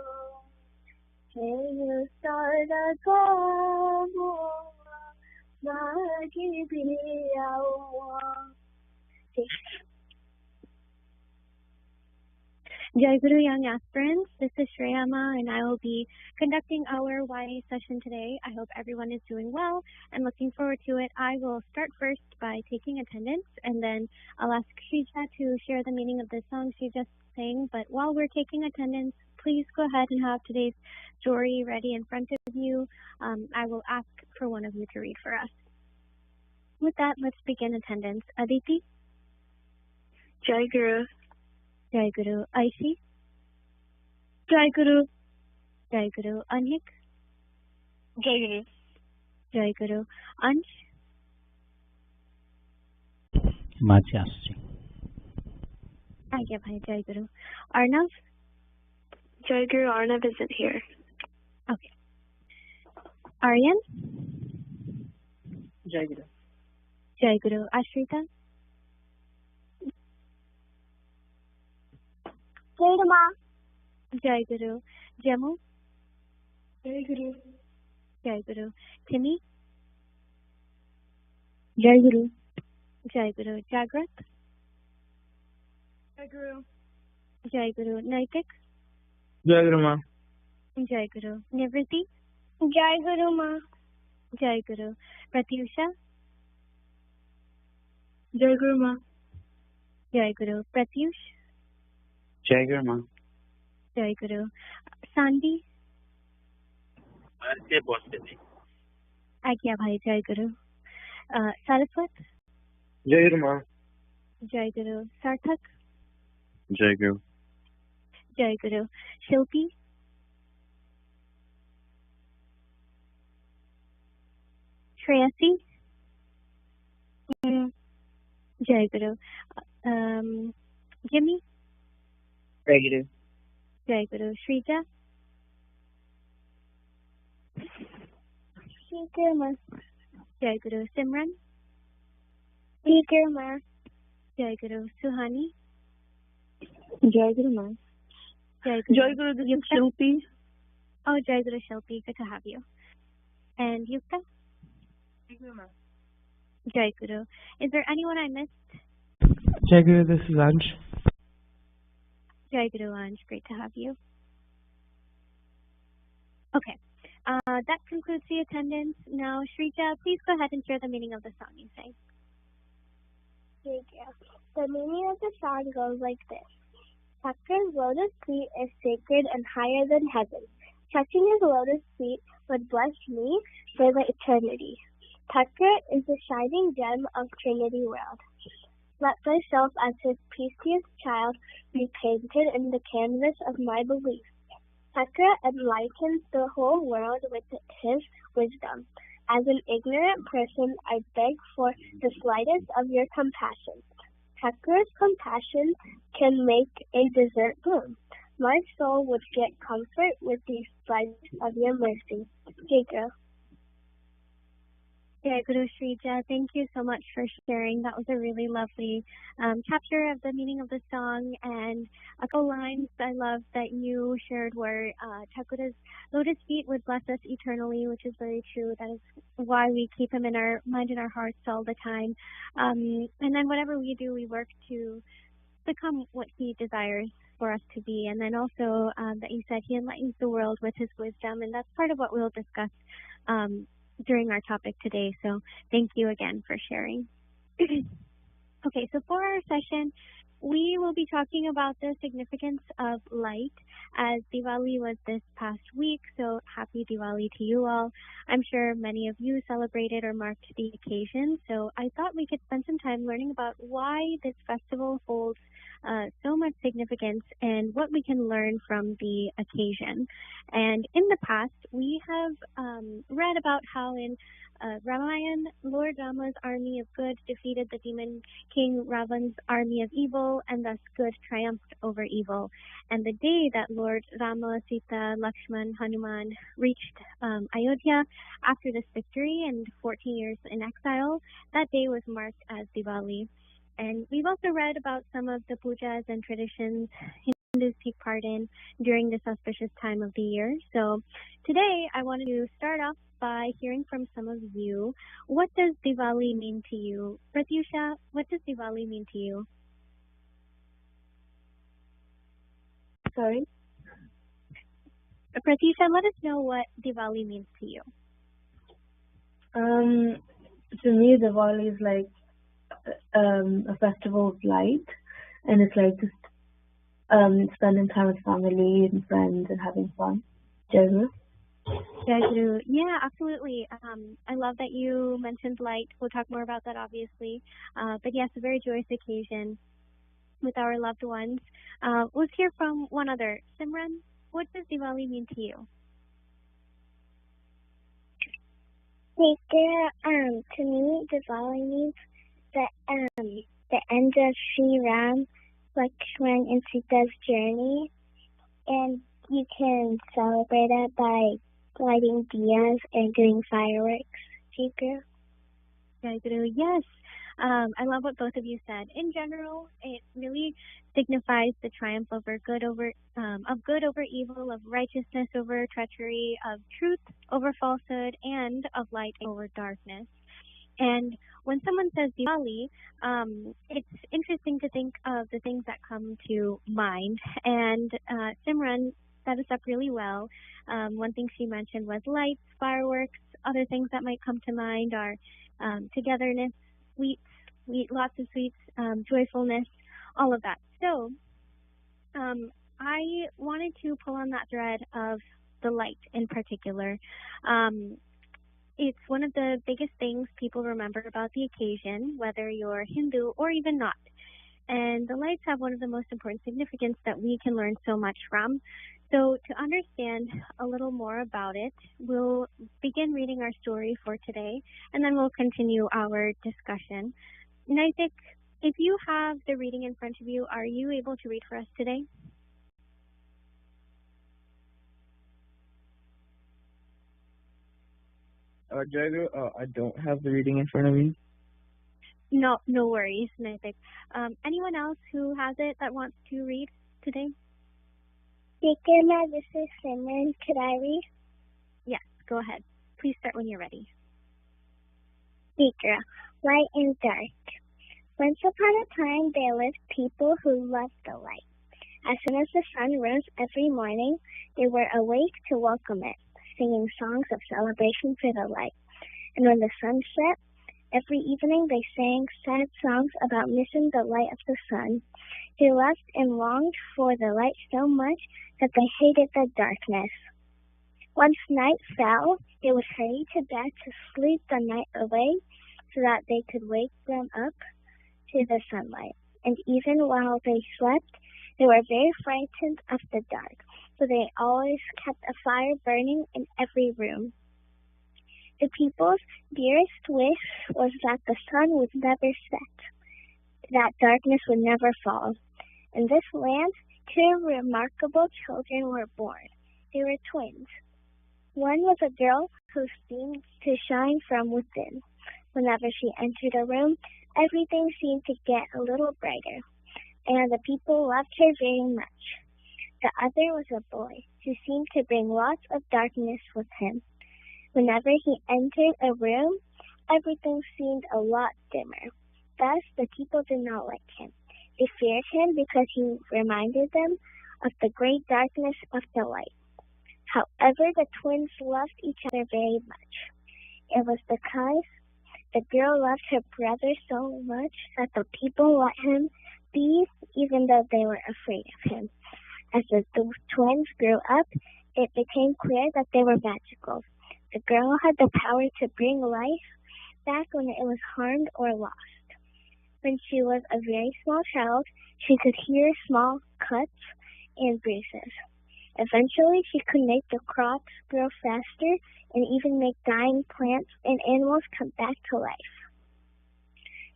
[SPEAKER 1] तेय सारा कामो मागी बियाओ.
[SPEAKER 10] Jayaguru young aspirants, this is Shreyama and I will be conducting our YA session today. I hope everyone is doing well and looking forward to it. I will start first by taking attendance and then I'll ask Shrija to share the meaning of the song she just sang. But while we're taking attendance, please go ahead and have today's story ready in front of you. I will ask for one of you to read for us. With that, let's begin attendance. Aditi?
[SPEAKER 1] Jayaguru.
[SPEAKER 10] Jayaguru. Aishi?
[SPEAKER 1] Jayaguru.
[SPEAKER 10] Jayaguru. Anhik?
[SPEAKER 1] Jayaguru.
[SPEAKER 10] Jayaguru. Ansh?
[SPEAKER 5] माझी आसची
[SPEAKER 10] Agya bhai. Jayaguru. Arnav?
[SPEAKER 1] Jayaguru. Arnav isn't here.
[SPEAKER 10] Okay. Aryan?
[SPEAKER 2] Jayaguru.
[SPEAKER 10] Jayaguru. Ashrita?
[SPEAKER 1] Jayaguru.
[SPEAKER 10] Jayaguru. Jamu?
[SPEAKER 1] Jayaguru.
[SPEAKER 10] Jayaguru. Timmy?
[SPEAKER 1] Jayaguru.
[SPEAKER 10] Jayaguru. Jagrat?
[SPEAKER 1] Jayaguru.
[SPEAKER 10] Jayaguru. Naitik?
[SPEAKER 2] Jayaguru ma.
[SPEAKER 10] Jayaguru. Nivriti?
[SPEAKER 1] Jayaguru ma.
[SPEAKER 10] Jayaguru. Pratyusha?
[SPEAKER 1] Jayaguru ma.
[SPEAKER 10] Jayaguru. Pratyush?
[SPEAKER 2] Jayaguru ma.
[SPEAKER 10] Jayaguru. Sandi? Agya bhai. Jayaguru. Saraswat?
[SPEAKER 2] Jayaguru ma.
[SPEAKER 10] Jayaguru. Sarthak?
[SPEAKER 2] Jayaguru.
[SPEAKER 10] Jayaguru. Shilpi? Shreyasi? Jayaguru. Jimmy?
[SPEAKER 2] Jayaguru.
[SPEAKER 10] Jayaguru. Shrija?
[SPEAKER 1] Jayaguru ma.
[SPEAKER 10] Jayaguru. Simran?
[SPEAKER 1] Jayaguru ma.
[SPEAKER 10] Jayaguru. Suhani?
[SPEAKER 1] Jayaguru ma.
[SPEAKER 10] Jayaguru.
[SPEAKER 1] Jayaguru, this is Shilpi.
[SPEAKER 10] Oh, Jayaguru Shilpi. Good to have you. And Yukta?
[SPEAKER 1] Jayaguru ma.
[SPEAKER 10] Jayaguru. Is there anyone I missed?
[SPEAKER 11] Jayaguru, this is Ansh.
[SPEAKER 10] Jayaguru Ansh, great to have you. Okay, that concludes the attendance. Now, Shrija, please go ahead and share the meaning of the song you sang.
[SPEAKER 1] Thank you. The meaning of the song goes like this. Thakur's lotus feet is sacred and higher than heaven. Touching his lotus feet would bless me for the eternity. Thakur is the shining gem of Trinity World. Let thyself as his peaceous child be painted in the canvas of my belief. Thakura enlightens the whole world with his wisdom. As an ignorant person, I beg for the slightest of your compassion. Thakura's compassion can make a desert bloom. My soul would get comfort with the slightest of your mercy. Jayaguru.
[SPEAKER 10] Jayaguru Srija, thank you so much for sharing. That was a really lovely capture of the meaning of the song, and a couple lines I love that you shared were Thakura's lotus feet would bless us eternally, which is very true. That is why we keep him in our mind and our hearts all the time. And then whatever we do, we work to become what he desires for us to be. And then also that you said he enlightens the world with his wisdom, and that's part of what we'll discuss during our topic today. So thank you again for sharing. Okay, so for our session, we will be talking about the significance of light, as Diwali was this past week, so happy Diwali to you all. I'm sure many of you celebrated or marked the occasion, so I thought we could spend some time learning about why this festival holds so much significance and what we can learn from the occasion. And in the past, we have read about how in Ramayana, Lord Rama's army of good defeated the demon king Ravan's army of evil, and thus good triumphed over evil. And the day that Lord Rama, Sita, Lakshman, Hanuman reached Ayodhya after this victory and 14 years in exile, that day was marked as Diwali. And we've also read about some of the pujas and traditions Hindus take part in during this auspicious time of the year. So today I wanted to start off by hearing from some of you. What does Diwali mean to you? Pratyusha, what does Diwali mean to you?
[SPEAKER 1] Sorry?
[SPEAKER 10] Pratyusha, let us know what Diwali means to you.
[SPEAKER 12] To me, Diwali is like a festival of light, and it's like just spending time with family and friends and having fun. Jayaguru?
[SPEAKER 10] Jayaguru, yeah, absolutely. I love that you mentioned light. We'll talk more about that, obviously. But yes, a very joyous occasion with our loved ones. Let's hear from one other. Simran, what does Diwali mean to you?
[SPEAKER 1] To me, Diwali means the end of Sri Ram, Lakshman, and Sita's journey, and you can celebrate it by lighting diyas and doing fireworks.
[SPEAKER 10] Jayaguru, yes. I love what both of you said. In general, it really signifies the triumph over good over evil, of righteousness over treachery, of truth over falsehood, and of light over darkness. And when someone says Diwali, it's interesting to think of the things that come to mind. And Simran set us up really well. One thing she mentioned was lights, fireworks. Other things that might come to mind are togetherness, sweets, lots of sweets, joyfulness, all of that. So I wanted to pull on that thread of the light in particular. It's one of the biggest things people remember about the occasion, whether you're Hindu or even not. And the lights have one of the most important significance that we can learn so much from. So to understand a little more about it, we'll begin reading our story for today, and then we'll continue our discussion. Naitik, if you have the reading in front of you, are you able to read for us today?
[SPEAKER 13] Jayaguru, I don't have the reading in front of me.
[SPEAKER 10] No worries, Naitik. Anyone else who has it that wants to read today?
[SPEAKER 1] Jayaguru, this is Simran. Could I read?
[SPEAKER 10] Yes, go ahead. Please start when you're ready.
[SPEAKER 1] Jayaguru, light and dark. Once upon a time, there lived people who loved the light. As soon as the sun rose every morning, they were awake to welcome it, singing songs of celebration for the light. And when the sun set, every evening they sang sad songs about missing the light of the sun. They loved and longed for the light so much that they hated the darkness. Once night fell, they would hurry to bed to sleep the night away so that they could wake them up into the sunlight, and even while they slept, they were very frightened of the dark, so they always kept a fire burning in every room. The people's dearest wish was that the sun would never set, that darkness would never fall. In this land, two remarkable children were born. They were twins. One was a girl who seemed to shine from within. Whenever she entered a room, everything seemed to get a little brighter, and the people loved her very much. The other was a boy who seemed to bring lots of darkness with him. Whenever he entered a room, everything seemed a lot dimmer. Thus, the people did not like him. They feared him because he reminded them of the great darkness of the light. However, the twins loved each other very much. It was because the girl loved her brother so much that the people let him be, even though they were afraid of him. As the twins grew up, it became clear that they were magical. The girl had the power to bring life back when it was harmed or lost. When she was a very small child, she could hear small cuts and bruises. Eventually, she could make the crops grow faster and even make dying plants and animals come back to life.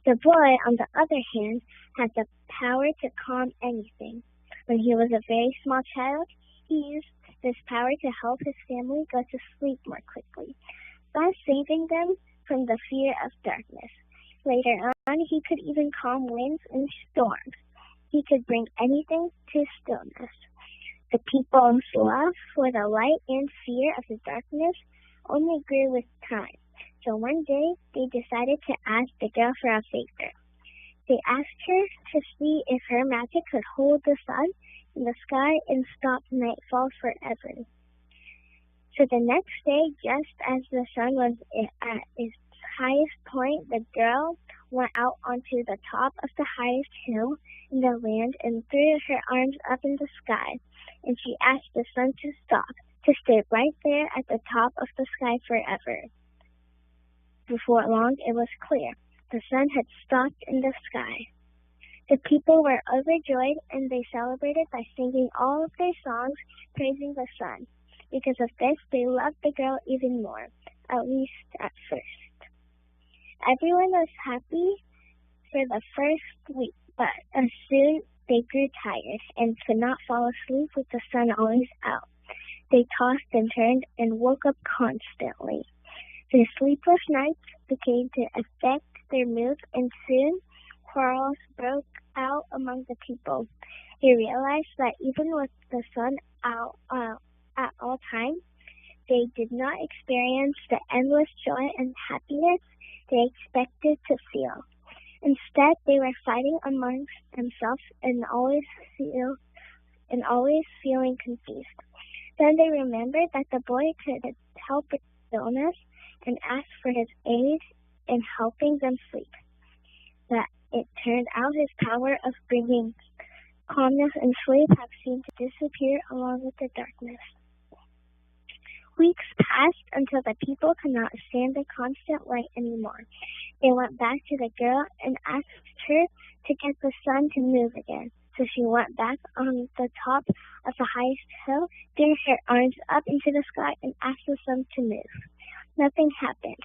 [SPEAKER 1] The boy, on the other hand, had the power to calm anything. When he was a very small child, he used this power to help his family go to sleep more quickly, thus saving them from the fear of darkness. Later on, he could even calm winds and storms. He could bring anything to stillness. The people's love for the light and fear of the darkness only grew with time. So one day, they decided to ask the girl for a favor. They asked her to see if her magic could hold the sun in the sky and stop nightfall forever. So the next day, just as the sun was at its highest point, the girl went out onto the top of the highest hill in the land and threw her arms up in the sky. And she asked the sun to stop, to stay right there at the top of the sky forever. Before long, it was clear. The sun had stopped in the sky. The people were overjoyed, and they celebrated by singing all of their songs praising the sun. Because of this, they loved the girl even more, at least at first. Everyone was happy for the first week, but soon they grew tired and could not fall asleep with the sun always out. They tossed and turned and woke up constantly. Their sleepless nights began to affect their moods, and soon quarrels broke out among the people. They realized that even with the sun out at all times, they did not experience the endless joy and happiness they expected to feel. Instead, they were fighting amongst themselves and always feeling confused. Then they remembered that the boy could help with illness and asked for his aid in helping them sleep. That it turned out his power of bringing calmness and sleep have seemed to disappear along with the darkness. Weeks passed until the people could not stand the constant light anymore. They went back to the girl and asked her to get the sun to move again. So she went back on the top of the highest hill, threw her arms up into the sky, and asked the sun to move. Nothing happened.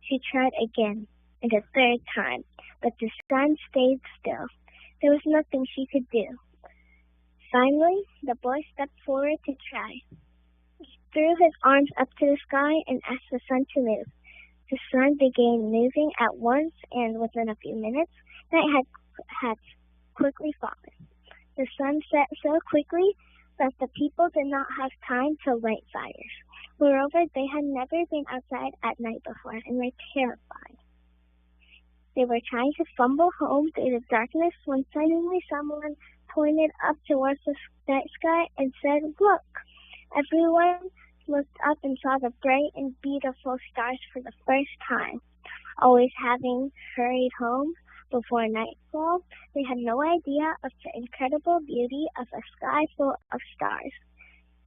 [SPEAKER 1] She tried again, and a third time, but the sun stayed still. There was nothing she could do. Finally, the boy stepped forward to try. He threw his arms up to the sky and asked the sun to move. The sun began moving at once, and within a few minutes, night had quickly fallen. The sun set so quickly that the people did not have time to light fires. Moreover, they had never been outside at night before and were terrified. They were trying to fumble home through the darkness when suddenly someone pointed up towards the night sky and said, "Look!" Everyone looked up and saw the bright and beautiful stars for the first time. Always having hurried home before nightfall, they had no idea of the incredible beauty of a sky full of stars.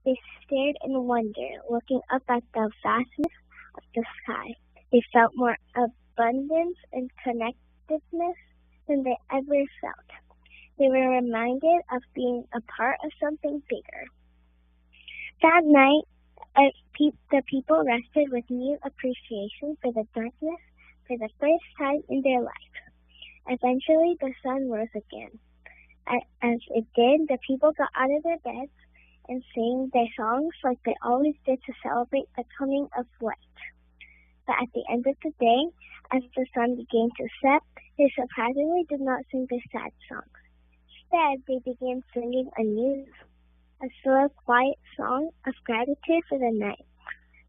[SPEAKER 1] They stared in wonder, looking up at the vastness of the sky. They felt more abundance and connectedness than they ever felt. They were reminded of being a part of something bigger. That night, the people rested with new appreciation for the darkness for the first time in their life. Eventually, the sun rose again. As it did, the people got out of their beds and sang their songs like they always did to celebrate the coming of light. But at the end of the day, as the sun began to set, they surprisingly did not sing the sad songs. Instead, they began singing a slow, quiet song of gratitude for the night.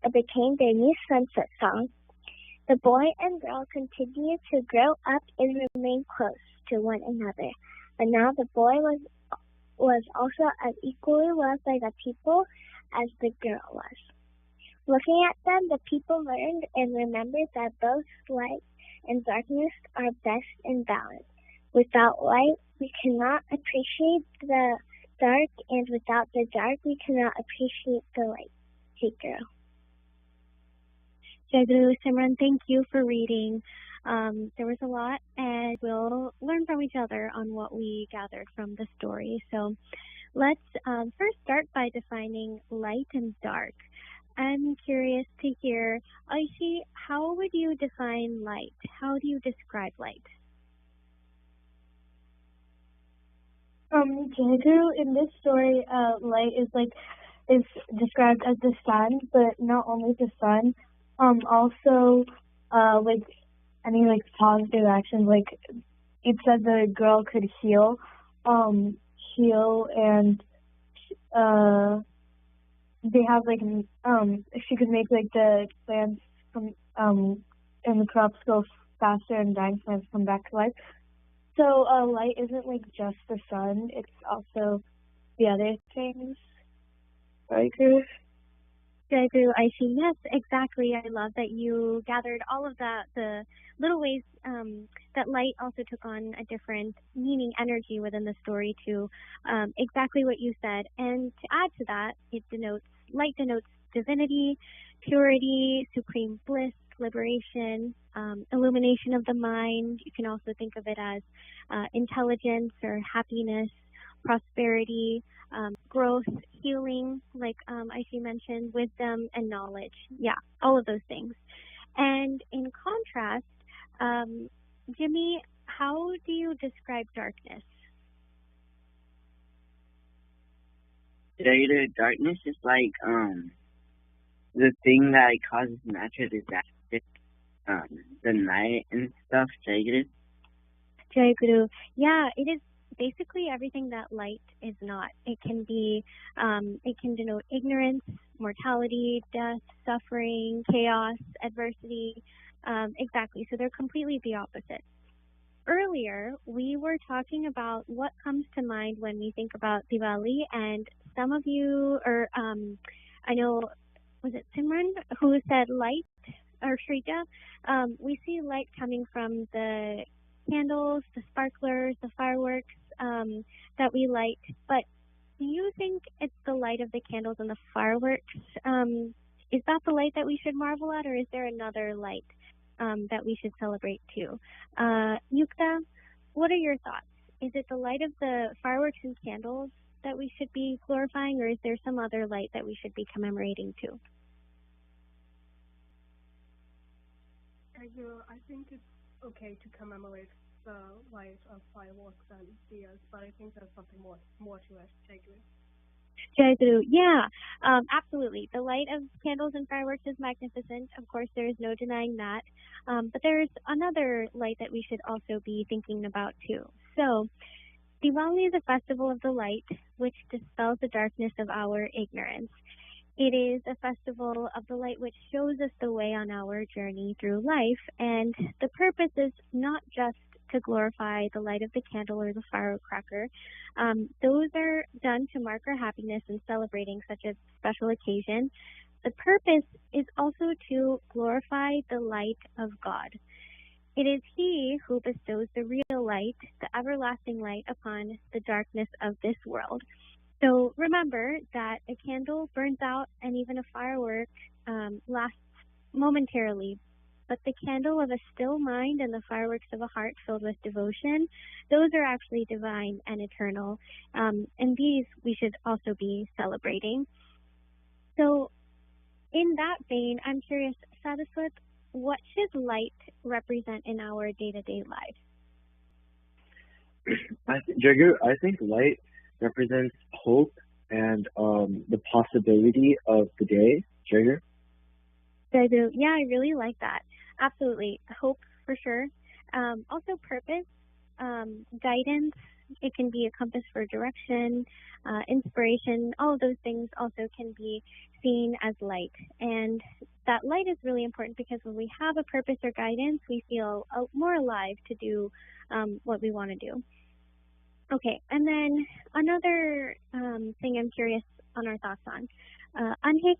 [SPEAKER 1] It became their new sunset song. The boy and girl continued to grow up and remain close to one another, but now the boy was also as equally loved by the people as the girl was. Looking at them, the people learned and remembered that both light and darkness are best in balance. Without light, we cannot appreciate the dark, and without the dark, we cannot appreciate the light. Jayaguru.
[SPEAKER 10] Jayaguru, Simran, thank you for reading. There was a lot, and we'll learn from each other on what we gathered from the story. So let's first start by defining light and dark. I'm curious to hear, Aishi, how would you define light? How do you describe light?
[SPEAKER 12] Jayaguru, in this story, light is described as the sun, but not only the sun, also with any positive actions. It said the girl could heal, and they have she could make the plants and the crops grow faster and dying plants come back to life. So light isn't just the sun; it's also the other things. Jayaguru,
[SPEAKER 10] I see. Yes, exactly. I love that you gathered all of that, the little ways that light also took on a different meaning, energy within the story to exactly what you said. And to add to that, light denotes divinity, purity, supreme bliss, liberation, illumination of the mind. You can also think of it as intelligence or happiness, prosperity, growth, healing, like Aishi mentioned, wisdom and knowledge. Yeah, all of those things. And in contrast, Jimmy, how do you describe darkness?
[SPEAKER 14] Darkness is the thing that causes natural disasters, the night and stuff.
[SPEAKER 10] Jayaguru, yeah, it is basically everything that light is not. It can denote ignorance, mortality, death, suffering, chaos, adversity. Exactly. So they're completely the opposite. Earlier, we were talking about what comes to mind when we think about Diwali, and some of you, or I know, was it Simran who said light, or Shrija? We see light coming from the candles, the sparklers, the fireworks that we light. But do you think it's the light of the candles and the fireworks? Is that the light that we should marvel at, or is there another light that we should celebrate too? Yukta, what are your thoughts? Is it the light of the fireworks and candles that we should be glorifying, or is there some other light that we should be commemorating too?
[SPEAKER 15] I think it's okay to commemorate the light of fireworks and dias, but I think there's something more to it.
[SPEAKER 10] Jayaguru, yeah, absolutely. The light of candles and fireworks is magnificent. Of course, there is no denying that. But there's another light that we should also be thinking about too. So, Diwali is a festival of the light, which dispels the darkness of our ignorance. It is a festival of the light which shows us the way on our journey through life, and the purpose is not just to glorify the light of the candle or the firecracker. Those are done to mark our happiness and celebrating such a special occasion. The purpose is also to glorify the light of God. It is He who bestows the real light, the everlasting light, upon the darkness of this world. So remember that a candle burns out and even a firework lasts momentarily, but the candle of a still mind and the fireworks of a heart filled with devotion, those are actually divine and eternal. And these we should also be celebrating. So in that vein, I'm curious, Saraswat, what should light represent in our day-to-day lives?
[SPEAKER 13] Jagger, I think light represents hope and the possibility of the day. Jagger?
[SPEAKER 10] Jayaguru, yeah, I really like that. Absolutely. Hope for sure. Also purpose, guidance. It can be a compass for direction, inspiration. All of those things also can be seen as light. And that light is really important because when we have a purpose or guidance, we feel more alive to do what we want to do. Okay, and then another thing I'm curious on our thoughts on. Anhik,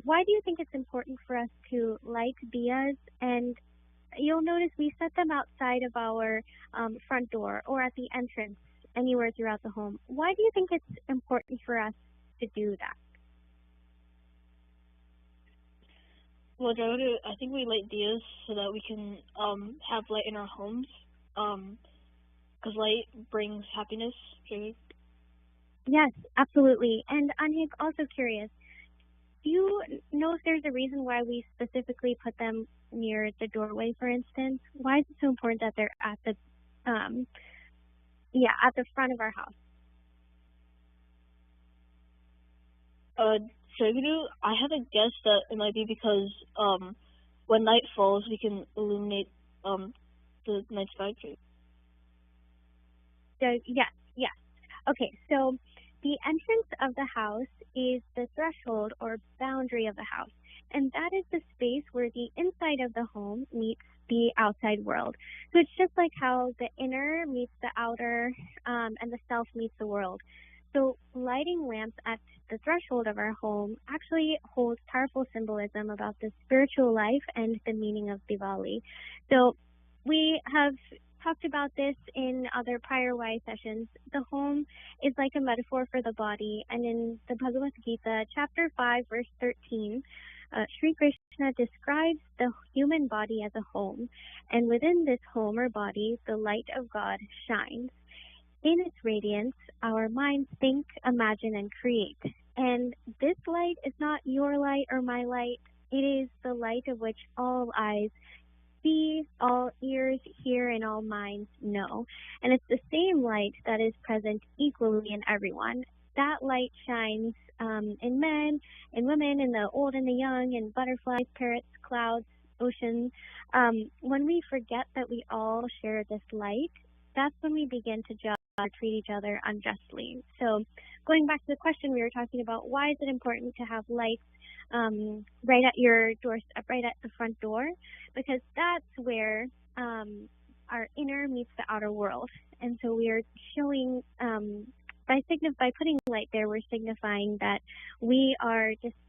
[SPEAKER 10] why do you think it's important for us to light diyas? And you'll notice we set them outside of our front door or at the entrance anywhere throughout the home. Why do you think it's important for us to do that?
[SPEAKER 16] Well, Jayaguru, I think we light diyas so that we can have light in our homes. Because light brings happiness.
[SPEAKER 10] Yes, absolutely. And Anhik, also curious, do you know if there's a reason why we specifically put them near the doorway, for instance? Why is it so important that they're at the front of our house?
[SPEAKER 16] Jayaguru, I have a guess that it might be because when night falls, we can illuminate the night sky.
[SPEAKER 10] Yes. Okay, so the entrance of the house is the threshold or boundary of the house, and that is the space where the inside of the home meets the outside world. So it's just like how the inner meets the outer, and the self meets the world. So lighting lamps at the threshold of our home actually holds powerful symbolism about the spiritual life and the meaning of Diwali. So we have talked about this in other prior Y sessions. The home is like a metaphor for the body, and in the Bhagavad Gita, chapter 5, verse 13, Sri Krishna describes the human body as a home, and within this home or body, the light of God shines. In its radiance, our minds think, imagine, and create. And this light is not your light or my light. It is the light of which all eyes see, all ears hear, and all minds know. And it's the same light that is present equally in everyone. That light shines in men, in women, in the old and the young, in butterflies, parrots, clouds, oceans. When we forget that we all share this light, that's when we begin to judge or treat each other unjustly. So going back to the question we were talking about, why is it important to have lights right at your doorstep, right at the front door? Because that's where our inner meets the outer world. And so we are showing, by putting light there, we're signifying that we are just